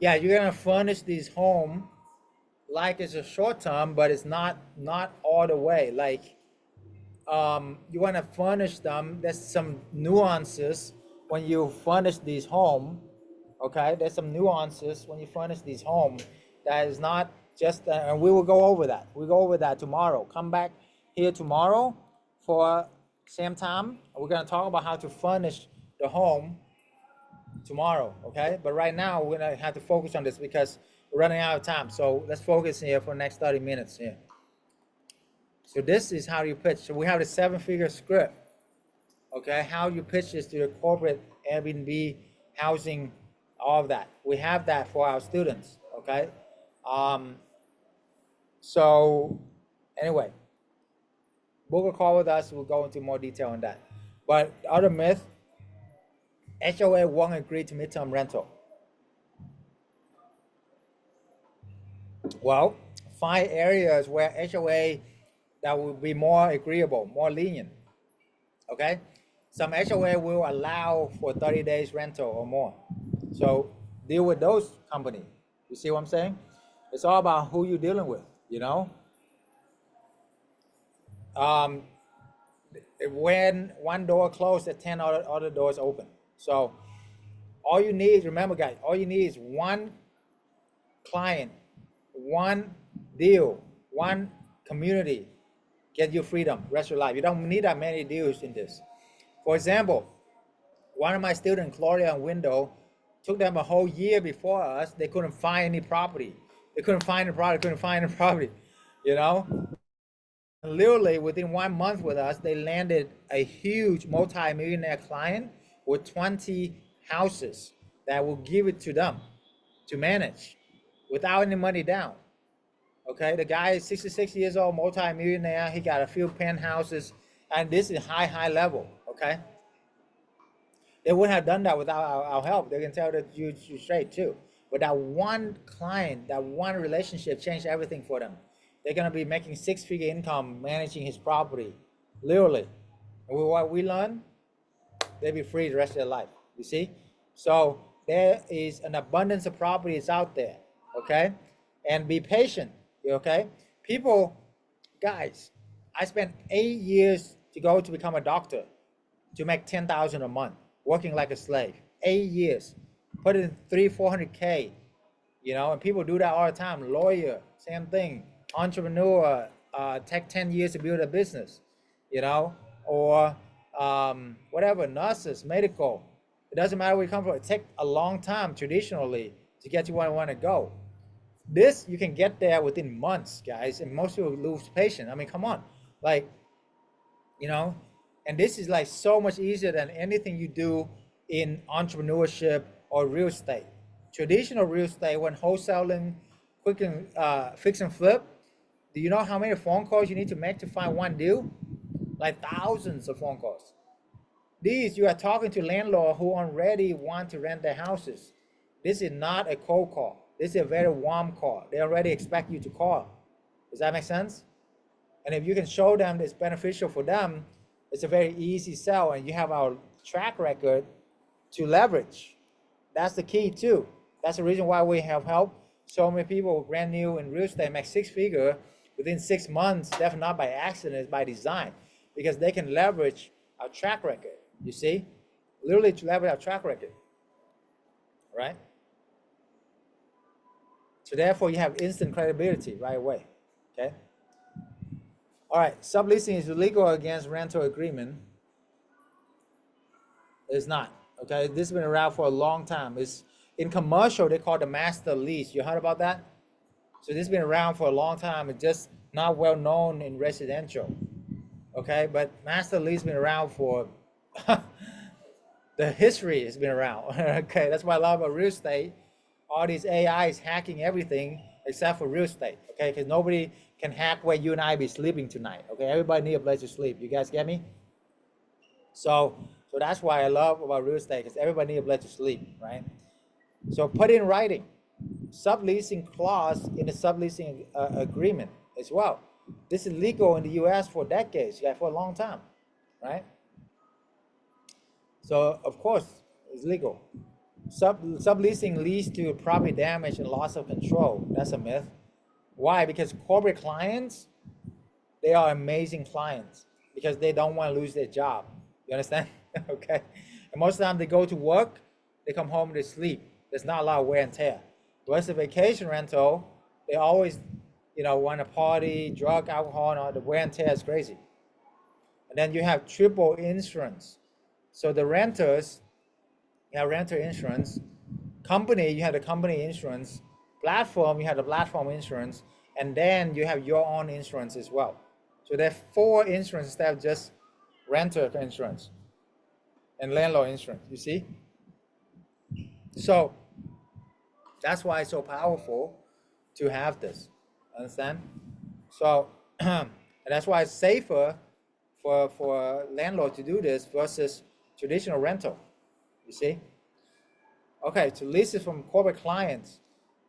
Yeah, you're gonna furnish these home like it's a short term, but it's not all the way. Like, you want to furnish them. There's some nuances when you furnish these home. Okay, there's some nuances when you furnish these home that is not just. And we will go over that. We'll go over that tomorrow. Come back here tomorrow for same time. We're gonna talk about how to furnish the home tomorrow. Okay, but right now we're gonna have to focus on this because we're running out of time. So let's focus here for the next 30 minutes here. So this is how you pitch. So we have the 7-figure script. Okay, how you pitch this to the corporate Airbnb housing, all of that. We have that for our students. Okay. So anyway, book a call with us. We'll go into more detail on that. But the other myth, HOA won't agree to midterm rental. Well, find areas where HOA that will be more agreeable, more lenient. Okay, some HOA will allow for 30 days rental or more. So deal with those companies. You see what I'm saying? It's all about who you're dealing with, you know? When one door closed, the 10 other doors open. So all you need, remember guys, all you need is one client, one deal, one community, get your freedom, rest of your life. You don't need that many deals in this. For example, one of my students, Gloria and Window, took them a whole year before us. They couldn't find any property. They couldn't find a property, you know? Literally within 1 month with us, they landed a huge multi-millionaire client with 20 houses that will give it to them to manage without any money down. Okay, the guy is 66 years old, multi-millionaire. He got a few penthouses, and this is high level. Okay, they wouldn't have done that without our help. They can tell that you straight too. But that one client, that one relationship changed everything for them. They're gonna be making 6-figure income managing his property, literally. And with what we learn, they'll be free the rest of their life. You see, so there is an abundance of properties out there, okay? And be patient, okay? People, guys, I spent 8 years to go to become a doctor, to make 10,000 a month, working like a slave. 8 years, put in 400K, you know, and people do that all the time. Lawyer, same thing. Entrepreneur, take 10 years to build a business, you know, or whatever, nurses, medical. It doesn't matter where you come from. It takes a long time traditionally to get to where I want to go. This, you can get there within months, guys, and most people lose patience. I mean, come on, like, you know, and this is like so much easier than anything you do in entrepreneurship or real estate. Traditional real estate, when wholesaling, quick and fix and flip, do you know how many phone calls you need to make to find one deal? Like thousands of phone calls. These, you are talking to landlord who already want to rent their houses. This is not a cold call. This is a very warm call. They already expect you to call. Does that make sense? And if you can show them that it's beneficial for them, it's a very easy sell, and you have our track record to leverage. That's the key too. That's the reason why we have helped so many people brand new in real estate make 6-figure within 6 months. That's not by accident, it's by design, because they can leverage our track record. You see, literally to leverage our track record, right? So therefore, you have instant credibility right away. Okay. All right. Subleasing is illegal against rental agreement. It's not. Okay. This has been around for a long time. It's in commercial. They call it the master lease. You heard about that? So this has been around for a long time. It's just not well known in residential. Okay, but master lease has been around for the history has been around. Okay, that's why I love about real estate. All these AIs hacking everything except for real estate. Okay, because nobody can hack where you and I be sleeping tonight. Okay, everybody need a place to sleep. You guys get me? So that's why I love about real estate, because everybody need a place to sleep, right? So put in writing subleasing clause in the subleasing agreement as well. This is legal in the U.S. for decades, yeah, for a long time, right? So of course it's legal. Subleasing leads to property damage and loss of control. That's a myth. Why? Because corporate clients, they are amazing clients because they don't want to lose their job. You understand? Okay. And most of the time they go to work, they come home, they sleep. There's not a lot of wear and tear. Whereas a vacation rental, they always, you know, want to party, drug, alcohol, and all the wear and tear is crazy. And then you have triple insurance. So the renters, you have renter insurance. Company, you have the company insurance. Platform, you have the platform insurance. And then you have your own insurance as well. So there are 4 insurance instead of just renter insurance and landlord insurance, you see? So that's why it's so powerful to have this, understand? So and that's why it's safer for a landlord to do this versus traditional rental, you see? Okay, so leases from corporate clients.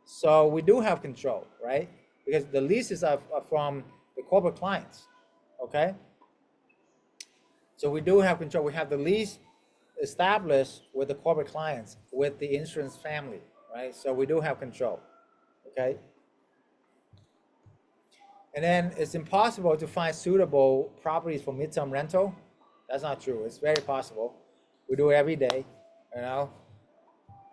So we do have control, right? Because the leases are from the corporate clients, okay? So we do have control. We have the lease established with the corporate clients, with the insurance family, right? So we do have control, okay? And then it's impossible to find suitable properties for midterm rental. That's not true. It's very possible. We do it every day, you know?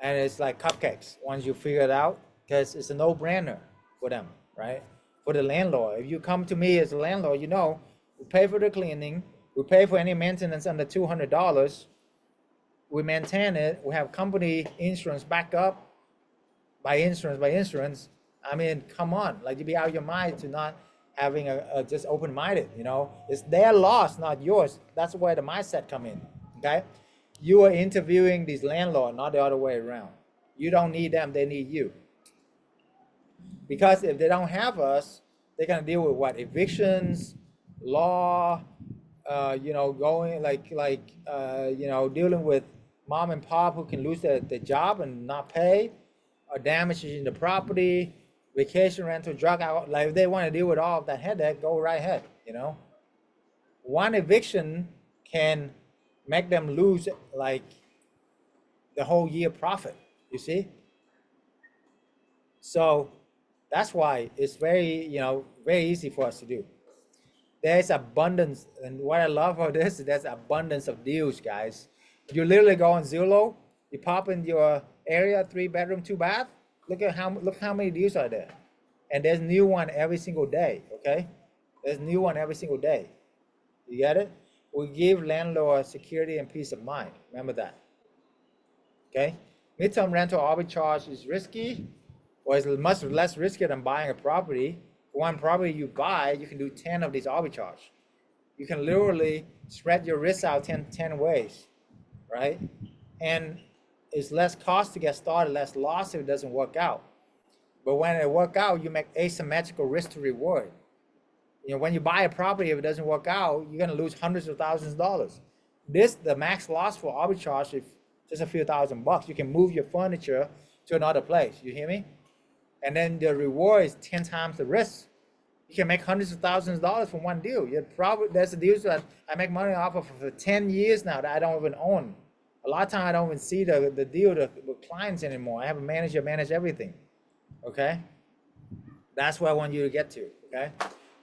And it's like cupcakes once you figure it out, because it's a no-brainer for them, right? For the landlord. If you come to me as a landlord, you know, we pay for the cleaning, we pay for any maintenance under $200, we maintain it, we have company insurance back up by insurance. I mean, come on, like, you be out of your mind to not having a just open-minded, you know? It's their loss, not yours. That's where the mindset come in, okay? You are interviewing these landlords, not the other way around. You don't need them, they need you. Because if they don't have us, they're gonna deal with what? Evictions, law, you know, going you know, dealing with mom and pop who can lose their job and not pay, or damages in the property, vacation rental, drug out. Like, if they want to deal with all of that headache, go right ahead, you know. One eviction can make them lose like the whole year profit, You see? So that's why it's very, very easy for us to do. There's abundance, and what I love about this is there's abundance of deals, guys. You literally go on Zillow, you pop in your area, 3-bedroom, 2-bath. Look how many deals are there, and there's new one every single day. Okay, there's new one every single day. You get it? We give landlords security and peace of mind. Remember that. Okay, midterm rental arbitrage is risky, or it's much less risky than buying a property. One property you buy, you can do 10 of these arbitrage. You can literally spread your risk out 10 ways, right? And it's less cost to get started, less loss if it doesn't work out. But when it work out, you make asymmetrical risk to reward. When you buy a property, if it doesn't work out, you're gonna lose hundreds of thousands of dollars. The max loss for arbitrage is just a few $1,000. You can move your furniture to another place. You hear me? And then the reward is 10 times the risk. You can make hundreds of thousands of dollars from one deal. There's a deal that I make money off of for 10 years now that I don't even own. A lot of times I don't even see the deal with clients anymore. I have a manager manage everything. Okay? That's where I want you to get to. Okay?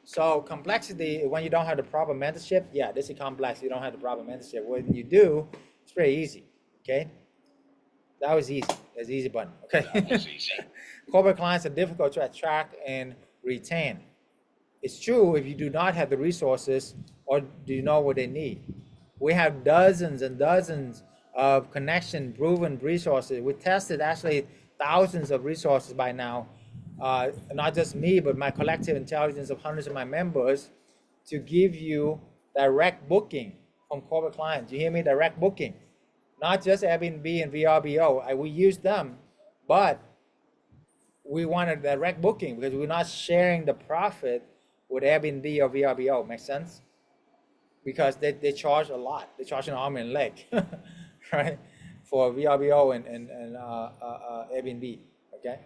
So complexity, when you don't have the proper mentorship, yeah, this is complex. You don't have the proper mentorship. When you do, it's pretty easy. Okay? That was easy. That's the easy button. Okay? Corporate clients are difficult to attract and retain. It's true if you do not have the resources or do you know what they need. We have dozens and dozens of connection proven resources. We tested actually thousands of resources by now. Not just me, but my collective intelligence of hundreds of my members to give you direct booking from corporate clients. You hear me? Direct booking. Not just Airbnb and VRBO. We use them, but we want a direct booking because we're not sharing the profit with Airbnb or VRBO. Makes sense? Because they charge a lot. They charge an arm and leg, right? For VRBO and Airbnb, okay?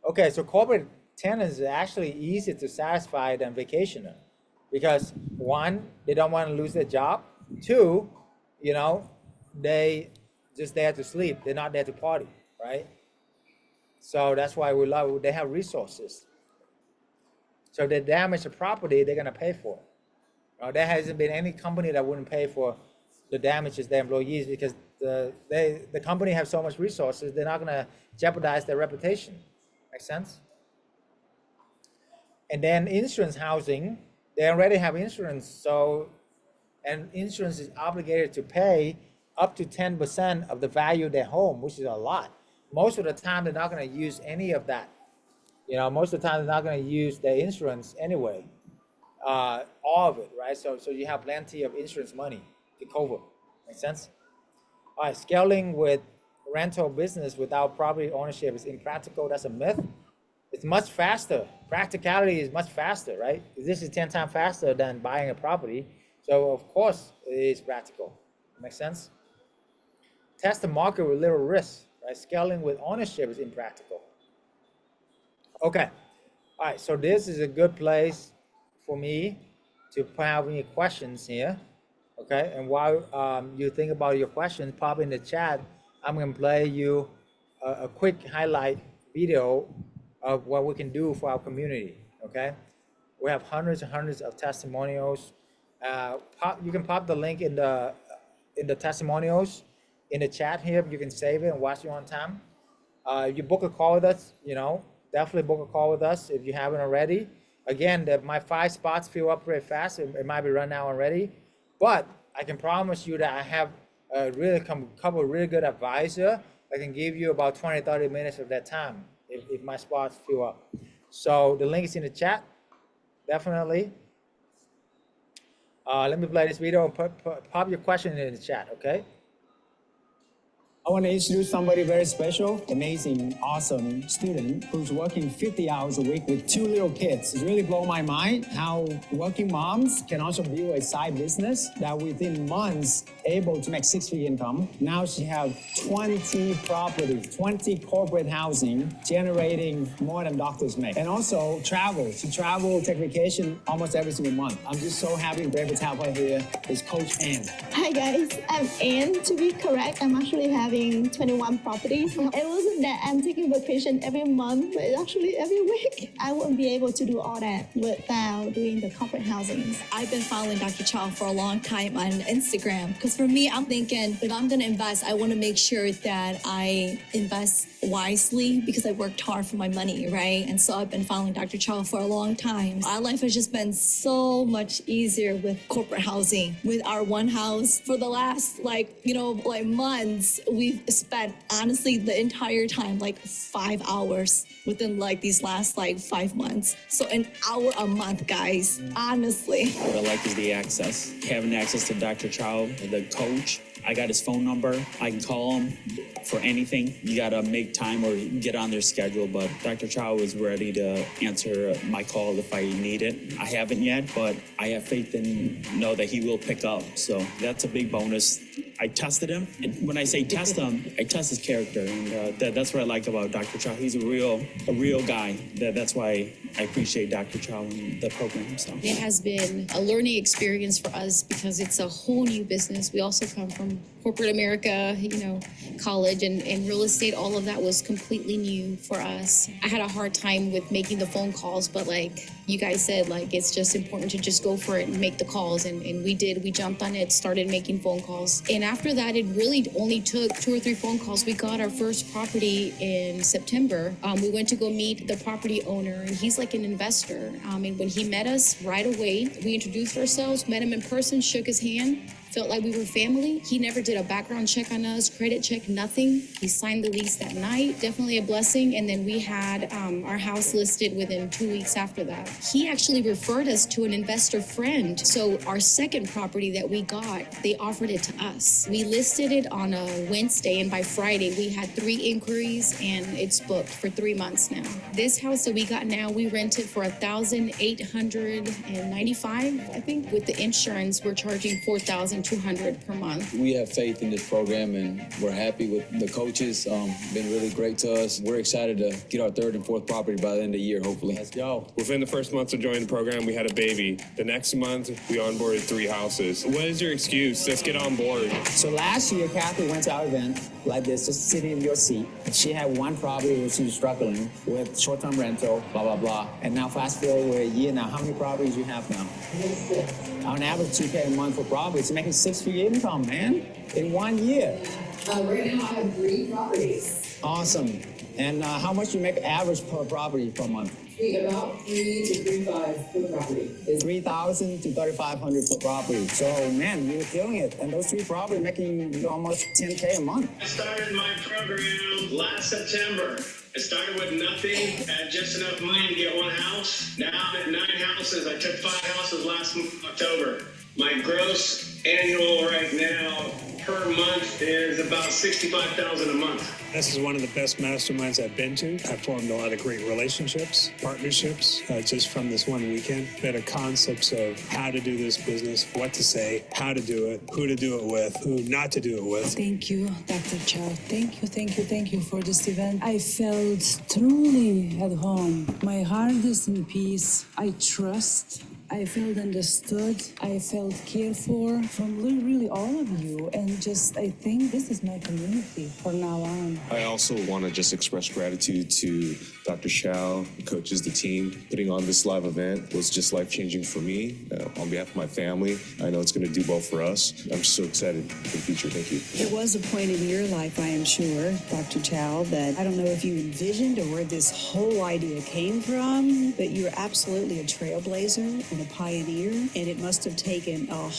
Okay, so corporate tenants is actually easier to satisfy than vacationer because one, they don't want to lose their job. Two, they just there to sleep. They're not there to party, right? So that's why they have resources. So they damage the property, they're gonna pay for it. There hasn't been any company that wouldn't pay for the damages their employees because the company have so much resources, they're not gonna jeopardize their reputation. Make sense? And then insurance housing, they already have insurance, and insurance is obligated to pay up to 10% of the value of their home, which is a lot. Most of the time, they're not gonna use any of that. Most of the time, they're not gonna use their insurance anyway, all of it, right? So you have plenty of insurance money to cover. Make sense? All right, scaling with rental business without property ownership is impractical. That's a myth. It's much faster. Practicality is much faster, right? This is 10 times faster than buying a property. So of course it is practical. Make sense? Test the market with little risk, right? Scaling with ownership is impractical. Okay, all right, so this is a good place for me to have any questions here, okay? And while you think about your questions, pop in the chat. I'm gonna play you a quick highlight video of what we can do for our community, okay? We have hundreds and hundreds of testimonials. You can pop the link in the testimonials in the chat here. You can save it and watch it on time. You book a call with us, definitely book a call with us if you haven't already. Again, my 5 spots fill up pretty fast. It might be run out already, but I can promise you that I have a couple of really good advisor that can give you about 20-30 minutes of that time if my spots fill up. So the link is in the chat, definitely. Let me play this video and pop your question in the chat, okay? I want to introduce somebody very special, amazing, awesome student who's working 50 hours a week with 2 little kids. It's really blown my mind how working moms can also build a side business that within months able to make 6-figure income. Now she has 20 properties, 20 corporate housing, generating more than doctors make. And also travel. She travel, take vacation almost every single month. I'm just so happy and grateful to have her here. It's Coach Ann. Hi guys, I'm Ann. To be correct, I'm actually having having 21 properties. It wasn't that I'm taking vacation every month, but actually every week. I wouldn't be able to do all that without doing the corporate housing. I've been following Dr. Chau for a long time on Instagram because for me, I'm thinking if I'm going to invest, I want to make sure that I invest wisely because I worked hard for my money, right? And so I've been following Dr. Chau for a long time. Our life has just been so much easier with corporate housing. With our one house, for the last months, we've spent honestly the entire time 5 hours within these last 5 months. So an hour a month, guys, honestly. What I like is the access. Having access to Dr. Chau, the coach. I got his phone number. I can call him for anything. You got to make time or get on their schedule, but Dr. Chau is ready to answer my call if I need it. I haven't yet, but I have faith and know that he will pick up. So that's a big bonus. I tested him. And when I say test him, I test his character. And that's what I like about Dr. Chau. He's a real guy. That's why I appreciate Dr. Chau and the program. So it has been a learning experience for us because it's a whole new business. We also come from corporate America, college and real estate. All of that was completely new for us. I had a hard time with making the phone calls, but you guys said, it's just important to just go for it and make the calls. And we did. We jumped on it, started making phone calls. And after that, it really only took 2 or 3 phone calls. We got our first property in September. We went to go meet the property owner, and he's like an investor. And when he met us right away, we introduced ourselves, met him in person, shook his hand, felt like we were family. He never did a background check on us, credit check, nothing. He signed the lease that night. Definitely a blessing. And then we had our house listed within 2 weeks after that. He actually referred us to an investor friend. So our second property that we got, they offered it to us. We listed it on a Wednesday, and by Friday we had 3 inquiries, and it's booked for 3 months now. This house that we got now, we rented for $1,895, I think. With the insurance, we're charging $4,200 per month. We have faith in this program, and we're happy with the coaches. Been really great to us. We're excited to get our 3rd and 4th property by the end of the year, hopefully. Let's go. Within the first month of joining the program, we had a baby. The next month, we onboarded 3 houses. What is your excuse? Let's get on board. So last year, Kathy went to our event like this, just sitting in your seat. She had one property where she was struggling with short-term rental, blah, blah, blah. And now fast forward, we're a year now. How many properties you have now? On average, $2K a month for properties. You're making 6-figure income, man, in 1 year. Right now, I have 3 properties. Awesome. And how much you make average per property per month? About 3 to 3.5 per property. $3,000 to $3,500 per property. So, man, you're killing it. And those 3 properties making almost $10K a month. I started my program last September. I started with nothing, had just enough money to get 1 house. Now I'm at 9 houses. I took 5 houses last October. My gross annual right now per month is about $65,000 a month. This is one of the best masterminds I've been to. I've formed a lot of great relationships, partnerships, just from this one weekend. Better concepts of how to do this business, what to say, how to do it, who to do it with, who not to do it with. Thank you, Dr. Chau. Thank you for this event. I felt truly at home. My heart is in peace. I trust. I felt understood. I felt cared for from really all of you. And just, I think this is my community from now on. I also want to just express gratitude to Dr. Chau, the coaches, the team. Putting on this live event was just life-changing for me. On behalf of my family, I know it's going to do well for us. I'm so excited for the future. Thank you. There was a point in your life, I am sure, Dr. Chau, that I don't know if you envisioned or where this whole idea came from, but you're absolutely a trailblazer and a pioneer, and it must have taken a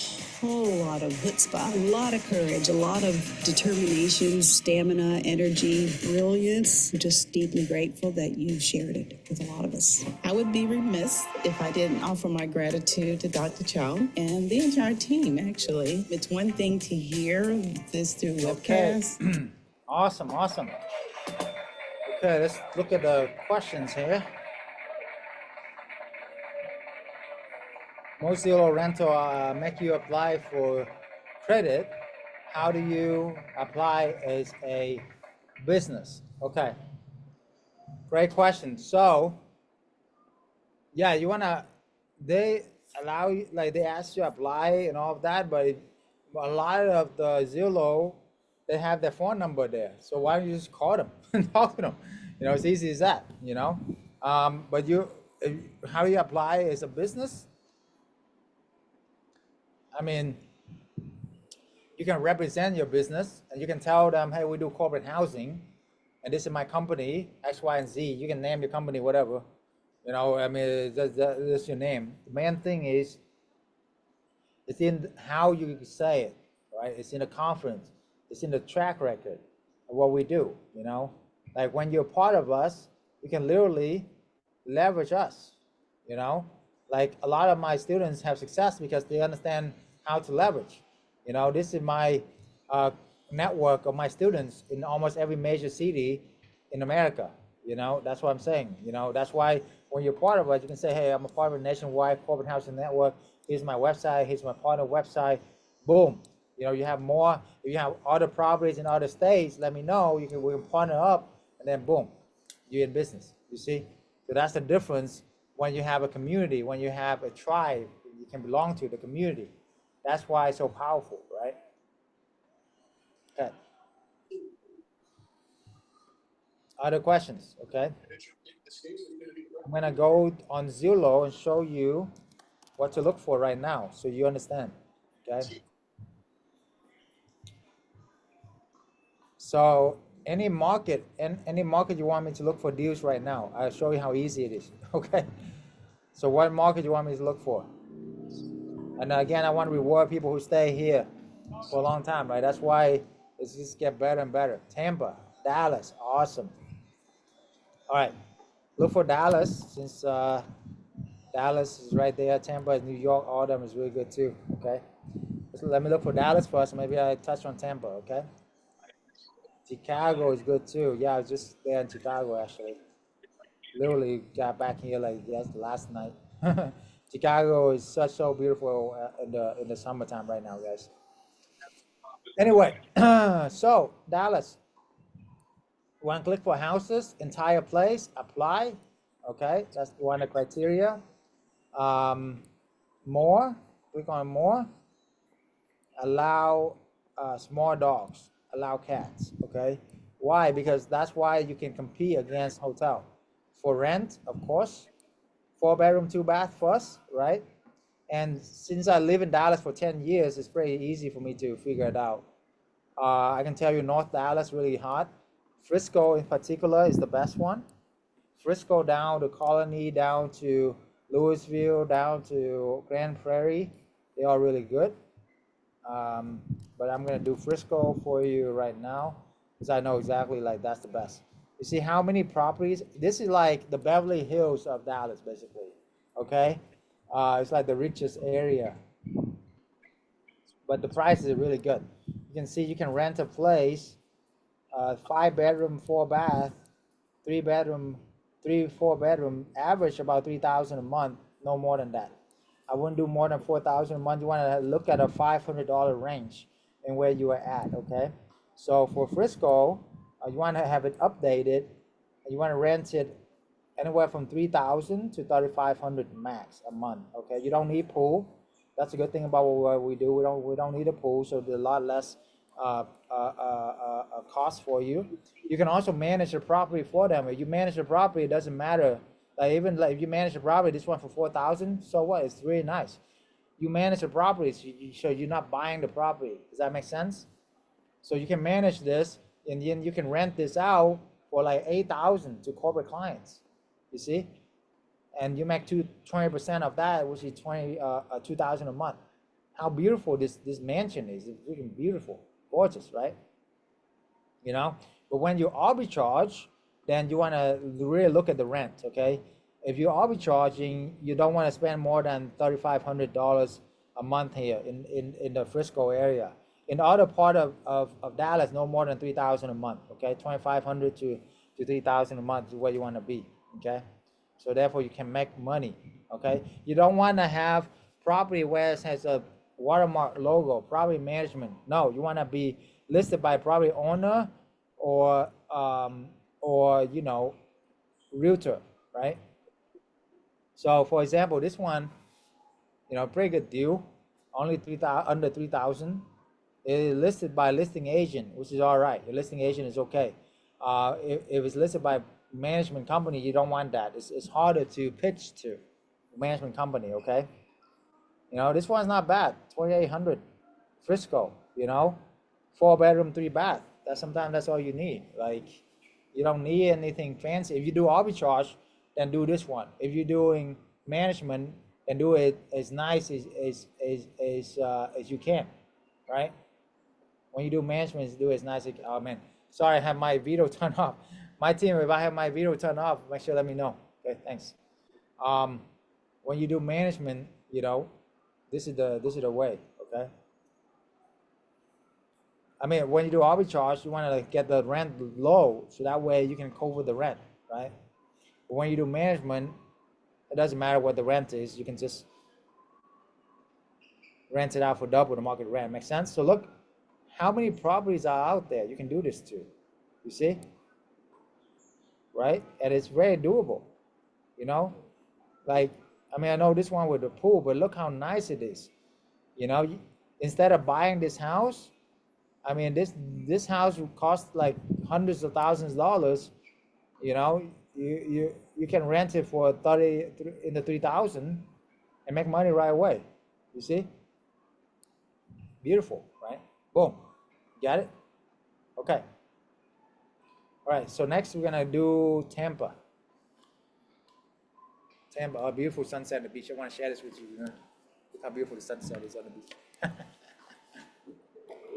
whole lot of chutzpah, a lot of courage, a lot of determination, stamina, energy, brilliance. I'm just deeply grateful that you shared it with a lot of us. I would be remiss if I didn't offer my gratitude to Dr. Chau and the entire team, actually. It's one thing to hear this through webcast. Okay. Awesome. Okay, let's look at the questions here. Most zero rental make you apply for credit. How do you apply as a business? Okay, great question. So, yeah, they allow you, like they ask you to apply and all of that, but a lot of the Zillow, they have their phone number there. So why don't you just call them and talk to them? You know, it's easy as that, you know. But how you apply as a business, I mean, you can represent your business and you can tell them, hey, we do corporate housing and this is my company, X, Y, and Z. You can name your company, whatever. You know, I mean, that's your name. The main thing is, it's in how you say it, right? It's in the confidence. It's in the track record of what we do, you know? Like when you're part of us, you can literally leverage us, you know? Like a lot of my students have success because they understand how to leverage. You know, this is my network of my students in almost every major city in America. You know, that's what I'm saying. You know, that's why when you're part of us, you can say, hey, I'm a part of a nationwide corporate housing network. Here's my website. Here's my partner website. Boom. You know, you have more. If you have other properties in other states, let me know. We can partner up, and then boom, you're in business. You see, so that's the difference when you have a community, when you have a tribe you can belong to, the community. That's why it's so powerful, right? Okay. Other questions? Okay. I'm gonna go on Zillow and show you what to look for right now, so you understand. Okay. So any market and any market you want me to look for deals right now, I'll show you how easy it is. Okay. So what market you want me to look for? And again, I want to reward people who stay here for a long time, right? That's why it's just get better and better. Tampa, Dallas, awesome. All right, look for Dallas since Dallas is right there. Tampa is New York. All of them is really good too. Okay, so let me look for Dallas first. Maybe I touch on Tampa. Okay, Chicago is good too. Yeah, I was just there in Chicago actually. Literally got back here like last night. Chicago is so beautiful in the summertime right now, guys. Anyway, so Dallas. One click for houses, entire place, apply. Okay, that's one of the criteria. More, click on more. Allow small dogs, allow cats. Okay, why? Because that's why you can compete against hotel. For rent, of course, 4 bedroom, 2 bath first, right? And since I live in Dallas for 10 years, it's pretty easy for me to figure it out. I can tell you North Dallas really hot. Frisco in particular is the best one. Frisco down to Colony, down to Louisville, down to Grand Prairie, they are really good. But I'm gonna do Frisco for you right now because I know exactly like that's the best. You see how many properties? This is like the Beverly Hills of Dallas, basically. Okay, it's like the richest area, but the prices are really good. You can see you can rent a place, 5 bedroom, 4 bath, 3 bedroom, 4 bedroom, average about 3,000 a month, no more than that. I wouldn't do more than 4,000 a month. You want to look at a $500 range and where you are at. Okay, so for Frisco, you want to have it updated. You want to rent it anywhere from 3,000 to 3,500 max a month. Okay, you don't need pool. That's a good thing about what we do. We don't need a pool, so there's a lot less cost for you. You can also manage the property for them. If you manage the property, it doesn't matter. Like even like if you manage the property, this one for 4,000. So what? It's really nice. You manage the property, so you're not buying the property. Does that make sense? So you can manage this, and then you can rent this out for like 8,000 to corporate clients. You see, and you make 20% of that, which is 2,000 a month. How beautiful this mansion is! It's freaking beautiful, gorgeous, right? You know, but when you arbitrage, then you want to really look at the rent. Okay, if you're arbitraging, you don't want to spend more than $3,500 a month here in the Frisco area. In the other part of Dallas, no more than 3,000 a month. Okay, 2,500 to 3,000 a month is where you want to be. Okay, so therefore you can make money. Okay, you don't want to have property where it has a watermark logo, property management. No, you want to be listed by property owner or you know, realtor, right? So for example, this one, you know, pretty good deal, only 3,000 under 3,000. It is listed by listing agent, which is all right. The listing agent is okay. If it's listed by management company, you don't want that. It's harder to pitch to management company, okay? You know, this one's not bad. 2,800, Frisco, you know, 4-bedroom, 3-bath. Sometimes that's all you need. Like, you don't need anything fancy. If you do arbitrage, then do this one. If you're doing management, then do it as nice as you can, right? When you do management, do it as nice as, oh man, sorry, I have my video turned off. My team, if I have my video turned off, make sure let me know. Okay, thanks. When you do management, you know, this is the way, okay? I mean, when you do arbitrage, you want to get the rent low, so that way you can cover the rent, right? But when you do management, it doesn't matter what the rent is. You can just rent it out for double the market rent. Make sense? So look, how many properties are out there you can do this to? You see? Right? And it's very doable, you know? Like, I mean, I know this one with the pool, but look how nice it is. You know, instead of buying this house, I mean, this house would cost like hundreds of thousands of dollars. You know, you can rent it for 30 in the 3,000 and make money right away. You see? Beautiful, right? Boom. Got it? Okay. All right, so next we're gonna do Tampa. Tampa, a beautiful sunset on the beach. I want to share this with you. Look how beautiful the sunset is on the beach.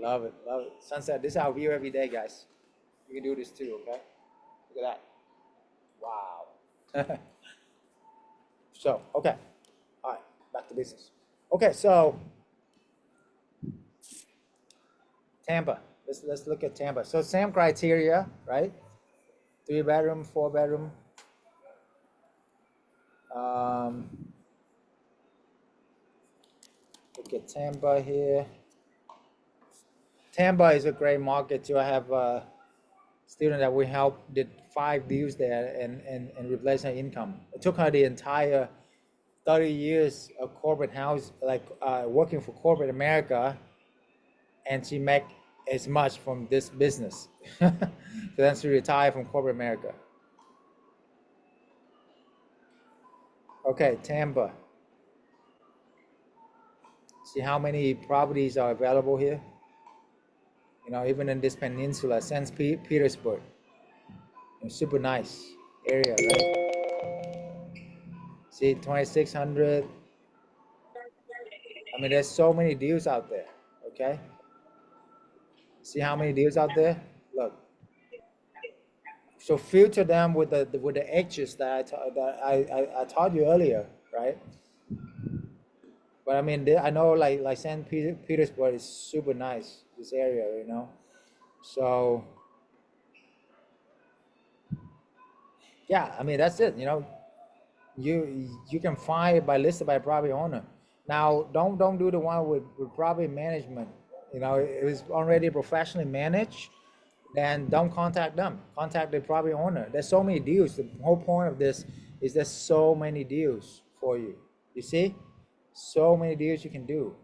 Love it, love it. Sunset, this is our view every day, guys. You can do this too, okay? Look at that. Wow. So, okay. All right, back to business. Okay, so Tampa. Let's look at Tampa. So same criteria, right? 3-bedroom, 4-bedroom. Look at Tampa here. Tampa is a great market too. I have a student that we helped did 5 deals there and replaced her income. It took her the entire 30 years of corporate house, like working for corporate America, and she make as much from this business. So then she retired from corporate America. Okay, Tampa. See how many properties are available here? You know, even in this peninsula, St. Petersburg, super nice area, right? See, 2,600. I mean, there's so many deals out there. Okay. See how many deals out there? Look. So filter them with the edges that I taught you earlier, right? But I mean, I know like St. Petersburg is super nice. This area, you know. So yeah, I mean that's it. You know, you can find it by listed by property owner. Now don't do the one with property management. You know, it was already professionally managed. Then don't contact them. Contact the property owner. There's so many deals. The whole point of this is there's so many deals for you. You see, so many deals you can do.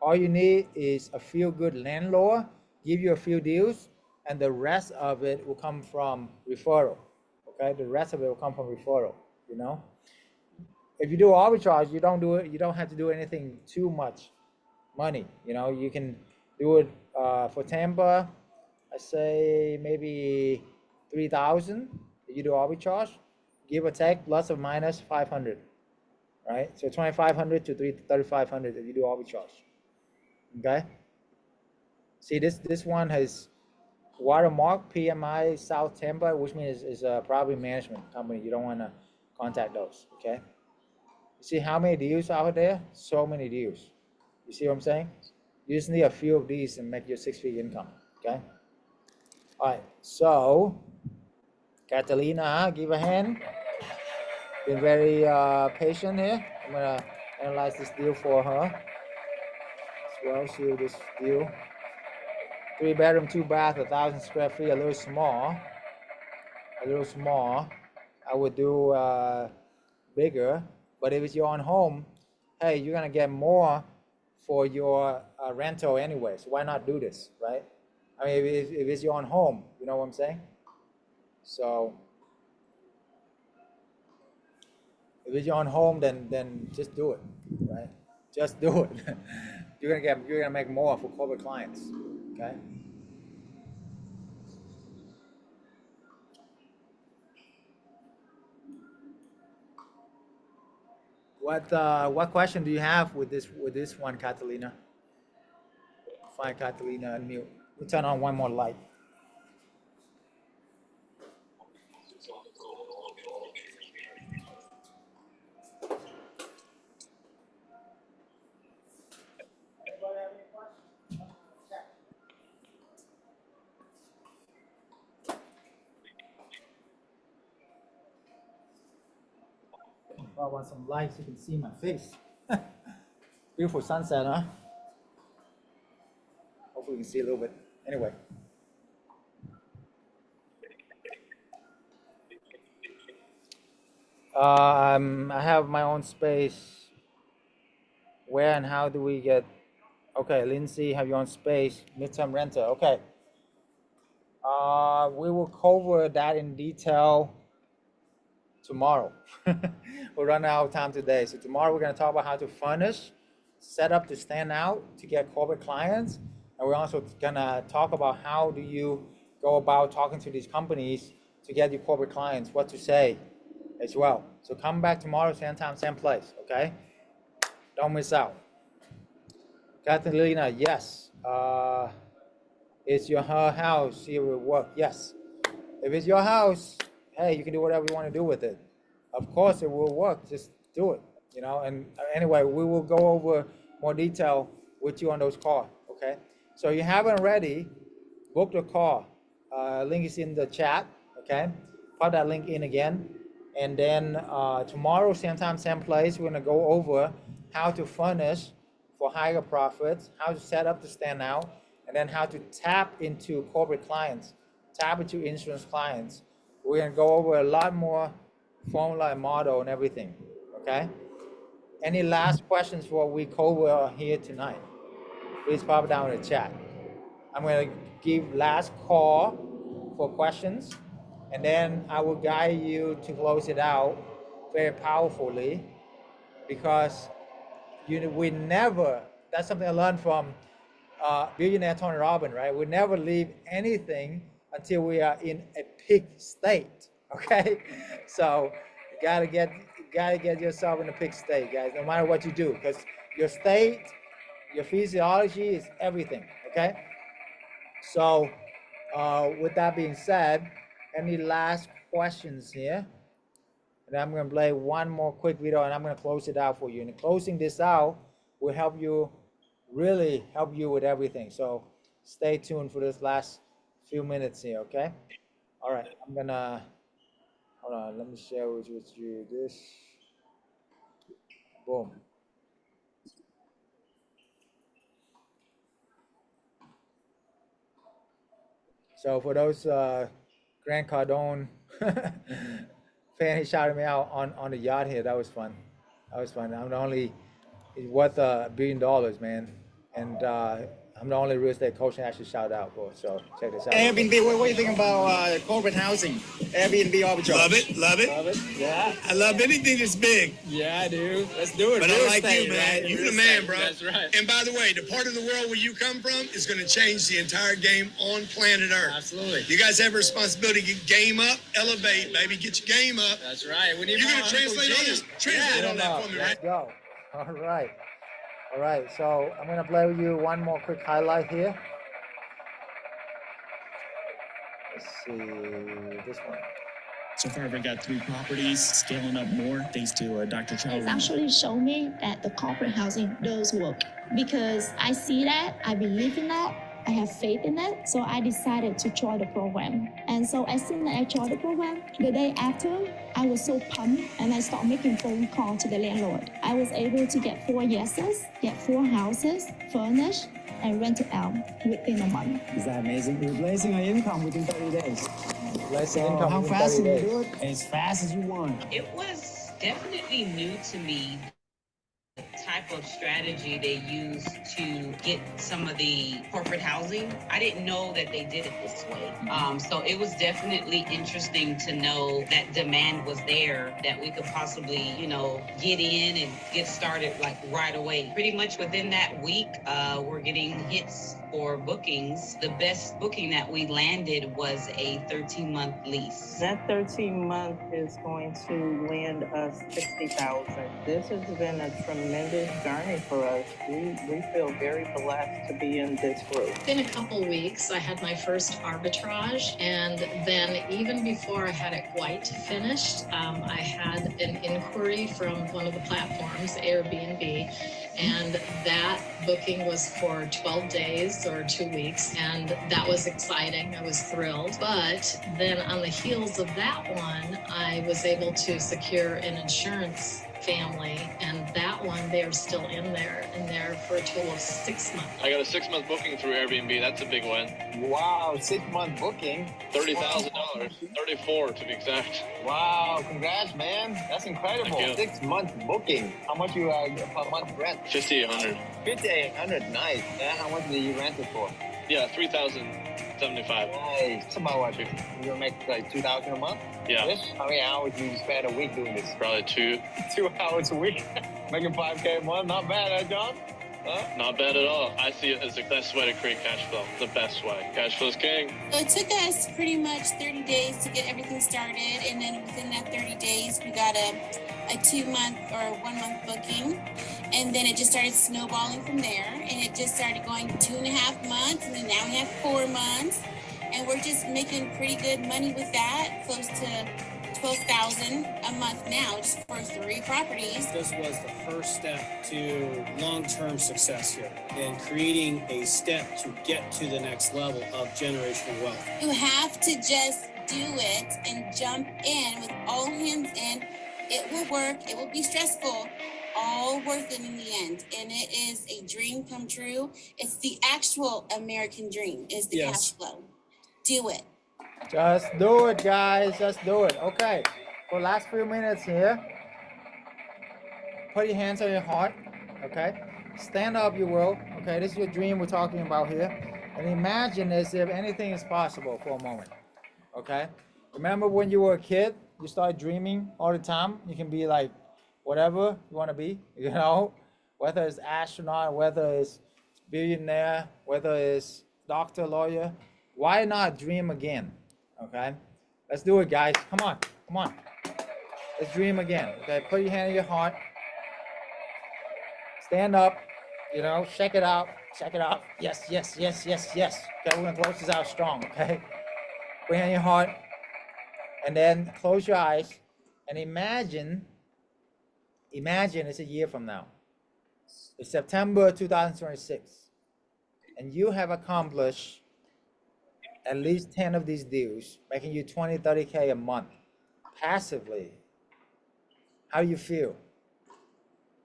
All you need is a few good landlord, give you a few deals, and the rest of it will come from referral. Okay, the rest of it will come from referral. You know, if you do arbitrage, you don't do it. You don't have to do anything too much money. You know, you can do it for Tampa. I say maybe 3,000. If you do arbitrage, give or take plus or minus 500, right? So 2,500 to 3,500 if you do arbitrage. Okay. See this one has watermark PMI South Tampa, which means it's a property management company. You don't want to contact those. Okay. You see how many deals out there? So many deals. You see what I'm saying? You just need a few of these and make your 6-figure income. Okay. All right, so Catalina, give a hand. Been very patient here. I'm gonna analyze this deal for her as well. See this deal. 3-bedroom, 2-bath, 1,000 square feet, a little small. A little small. I would do bigger, but if it's your own home, hey, you're gonna get more for your rental anyway. So why not do this, right? I mean, if it's your own home, you know what I'm saying? So if it's your own home, then just do it, right? Just do it. You're gonna make more for corporate clients, okay? What question do you have with this one, Catalina? Find Catalina and mute. We turn on one more light. I want some lights so you can see my face. Beautiful sunset, huh? Hopefully you can see a little bit. Anyway. I have my own space. Where and how do we get? Okay, Lindsay, have your own space. Midterm renter. Okay. We will cover that in detail tomorrow. We're running out of time today. So tomorrow we're going to talk about how to furnish, set up to stand out to get corporate clients. And we're also going to talk about how do you go about talking to these companies to get your corporate clients, what to say as well. So come back tomorrow, same time, same place, okay? Don't miss out. Catalina, yes. It's her house, it will work, yes. If it's your house, hey, you can do whatever you want to do with it. Of course it will work, just do it, you know? And anyway, we will go over more detail with you on those calls, okay? So if you haven't already, book the call. Link is in the chat, okay? Put that link in again. And then tomorrow, same time, same place, we're gonna go over how to furnish for higher profits, how to set up to stand out, and then how to tap into corporate clients, tap into insurance clients. We're gonna go over a lot more formula and model and everything, okay? Any last questions for what we cover here tonight? Please pop it down in the chat. I'm gonna give last call for questions, and then I will guide you to close it out very powerfully, because we never, that's something I learned from billionaire Tony Robbins, right? We never leave anything until we are in a peak state, okay? So you gotta get yourself in a peak state, guys, no matter what you do, because your state, your physiology is everything, okay? So with that being said, any last questions here? And I'm gonna play one more quick video and I'm gonna close it out for you. And closing this out will help you, really help you with everything. So stay tuned for this last few minutes here, okay? All right, I'm gonna, hold on, let me share with you this. Boom. So for those Grant Cardone fan, he shouted me out on the yacht here. That was fun. That was fun. I'm the only, it's worth $1 billion, man. And I'm the only real estate coach that actually shout out for. So check this out. Airbnb, what do you think about corporate housing? Airbnb arbitrage. Love it, love it. Love it. Yeah. I love anything that's big. Yeah, I do. Let's do it. But Real I like estate, you, man. right? You're Real the man, estate. bro. That's right. And by the way, the part of the world where you come from is going to change the entire game on planet Earth. Absolutely. You guys have a responsibility to get game up, elevate, baby, get your game up. That's right. We need You're more going to translate Uncle on G. this? Translate on that for me, Let's right? go. All right. All right. So I'm gonna play with you one more quick highlight here. Let's see this one. So far, I've got 3 properties, scaling up more thanks to Dr. Chau. It's actually shown me that the corporate housing does work because I see that, I believe in that, I have faith in it, so I decided to join the program. And so as soon as I joined the program, the day after, I was so pumped and I started making phone calls to the landlord. I was able to get 4 yeses, get 4 houses, furnished, and rented out within a month. Is that amazing? Replacing our income within 30 days. Replacing So income how within fast 30 can you days. do it? As fast as you want. It was definitely new to me, the type type of strategy they use to get some of the corporate housing. I didn't know that they did it this way. So it was definitely interesting to know that demand was there, that we could possibly, get in and get started like right away. Pretty much within that week, we're getting hits for bookings. The best booking that we landed was a 13-month lease. That 13-month is going to land us $60,000. This has been a tremendous journey for us. We feel very blessed to be in this group. It's been a couple weeks. I had my first arbitrage, and then even before I had it quite finished, I had an inquiry from one of the platforms, Airbnb, and that booking was for 12 days or 2 weeks, and that was exciting. I was thrilled. But then on the heels of that one, I was able to secure an insurance family, and that one, they're still in there, and they're for a total of 6 months. I got a 6-month booking through Airbnb. That's a big win. Wow, 6-month booking. $30,000, 34 to be exact. Wow, congrats, man. That's incredible. Thank you. 6-month booking. How much you per month rent? $5,800. $5,800, nice. Yeah, how much did you rent it for? Yeah, $3,075. Nice. It's about what? You make like $2,000 a month? Yeah. Yes? How many hours do you spend a week doing this? Probably 2. 2 hours a week. Making $5K a month. Not bad, John? Huh? Not bad at all. I see it as the best way to create cash flow. The best way. Cash flow's king. So it took us pretty much 30 days to get everything started, and then within that 30 days, we got a 2-month or 1-month booking, and then it just started snowballing from there, and it just started going 2.5 months, and then now we have 4 months, and we're just making pretty good money with that, close to $12,000 a month now, just for 3 properties. This was the first step to long-term success here and creating a step to get to the next level of generational wealth. You have to just do it and jump in with all hands in. It will work. It will be stressful. All worth it in the end. And it is a dream come true. It's the actual American dream, is the cash flow. Do it. Just do it, guys. Just do it. Okay. For the last few minutes here, put your hands on your heart. Okay. Stand up, you will. Okay. This is your dream we're talking about here. And imagine as if anything is possible for a moment. Okay. Remember when you were a kid, you started dreaming all the time. You can be like whatever you want to be, whether it's astronaut, whether it's billionaire, whether it's doctor, lawyer. Why not dream again? Okay, let's do it, guys. Come on, come on. Let's dream again. Okay, put your hand on your heart. Stand up. Check it out. Check it out. Yes, yes, yes, yes, yes. Okay, we're gonna close this out strong. Okay, put your hand on your heart, and then close your eyes and imagine it's a year from now. It's September 2026, and you have accomplished at least 10 of these deals, making you 20, 30K a month passively. How do you feel?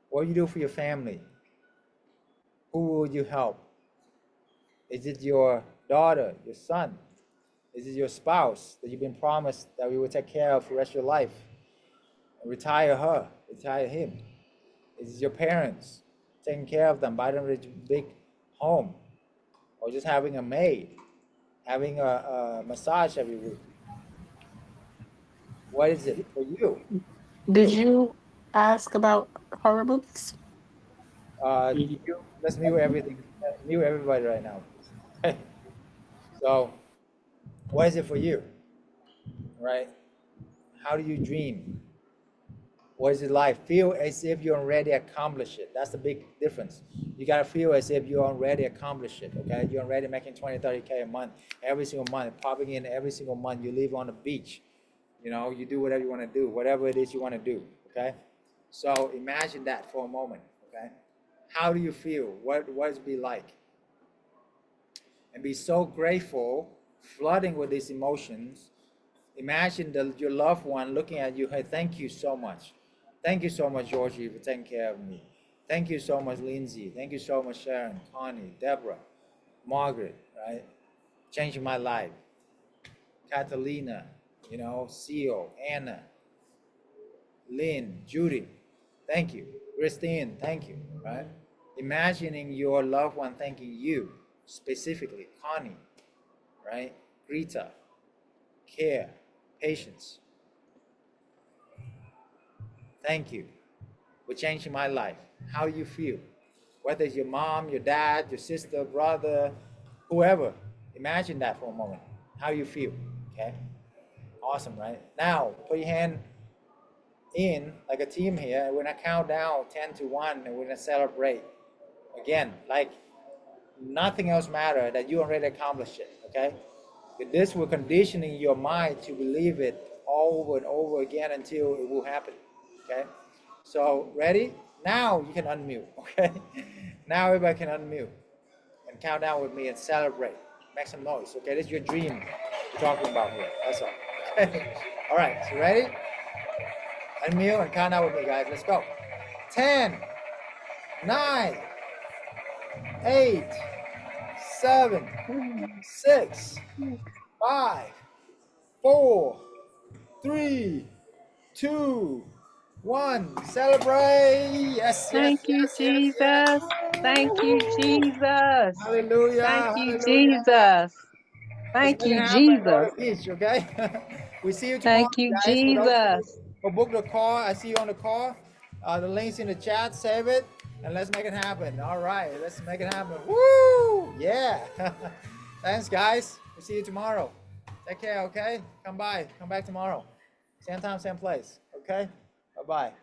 What do you do for your family? Who will you help? Is it your daughter, your son? Is it your spouse that you've been promised that we will take care of for the rest of your life? Retire her, retire him. Is it your parents, taking care of them, buy them a big home? Or just having a maid? Having a massage every week? What is it for you? Did you ask about horror movies? Let's mute everything. Mute everybody right now. So, what is it for you? Right? How do you dream? What is it like? Feel as if you already accomplished it. That's the big difference. You gotta feel as if you already accomplished it, okay? You're already making 20, 30K a month, every single month, popping in every single month. You live on the beach, you do whatever you wanna do, whatever it is you wanna do, okay? So imagine that for a moment, okay? How do you feel? What does it be like? And be so grateful, flooding with these emotions. Imagine your loved one looking at you, hey, thank you so much. Thank you so much, Georgie, for taking care of me. Thank you so much, Lindsay. Thank you so much, Sharon, Connie, Deborah, Margaret, right? Changing my life. Catalina, Seal, Anna, Lynn, Judy. Thank you. Christine, thank you, right? Imagining your loved one thanking you, specifically, Connie, right? Rita, care, patience. Thank you for changing my life. How you feel? Whether it's your mom, your dad, your sister, brother, whoever. Imagine that for a moment. How you feel, okay? Awesome, right? Now, put your hand in like a team here. We're gonna count down 10 to 1 and we're gonna celebrate. Again, like nothing else matters, that you already accomplished it, okay? With this, we're conditioning your mind to believe it over and over again until it will happen, okay? So, ready? Now you can unmute, okay? Now everybody can unmute and count down with me and celebrate. Make some noise, okay? This is your dream we're talking about here, that's all. Okay? All right, so ready? Unmute and count out with me, guys. Let's go. 10, 9, 8, 7, 6, 5, 4, 3, 2, 1. Celebrate. Yes, yes, Thank you, yes, yes, yes. Jesus. Thank you, Jesus. Hallelujah. Thank you, Hallelujah. Jesus. Let's Thank make it you, happen. Go to Jesus. the beach, okay? We see you tomorrow, Thank you, guys. For those of you Jesus. who booked the call, I see you on the call. The link's in the chat. Save it, and let's make it happen. All right, let's make it happen. Woo! Yeah. Thanks, guys. We'll see you tomorrow. Take care, okay? Come by. Come back tomorrow. Same time, same place, okay? Bye-bye.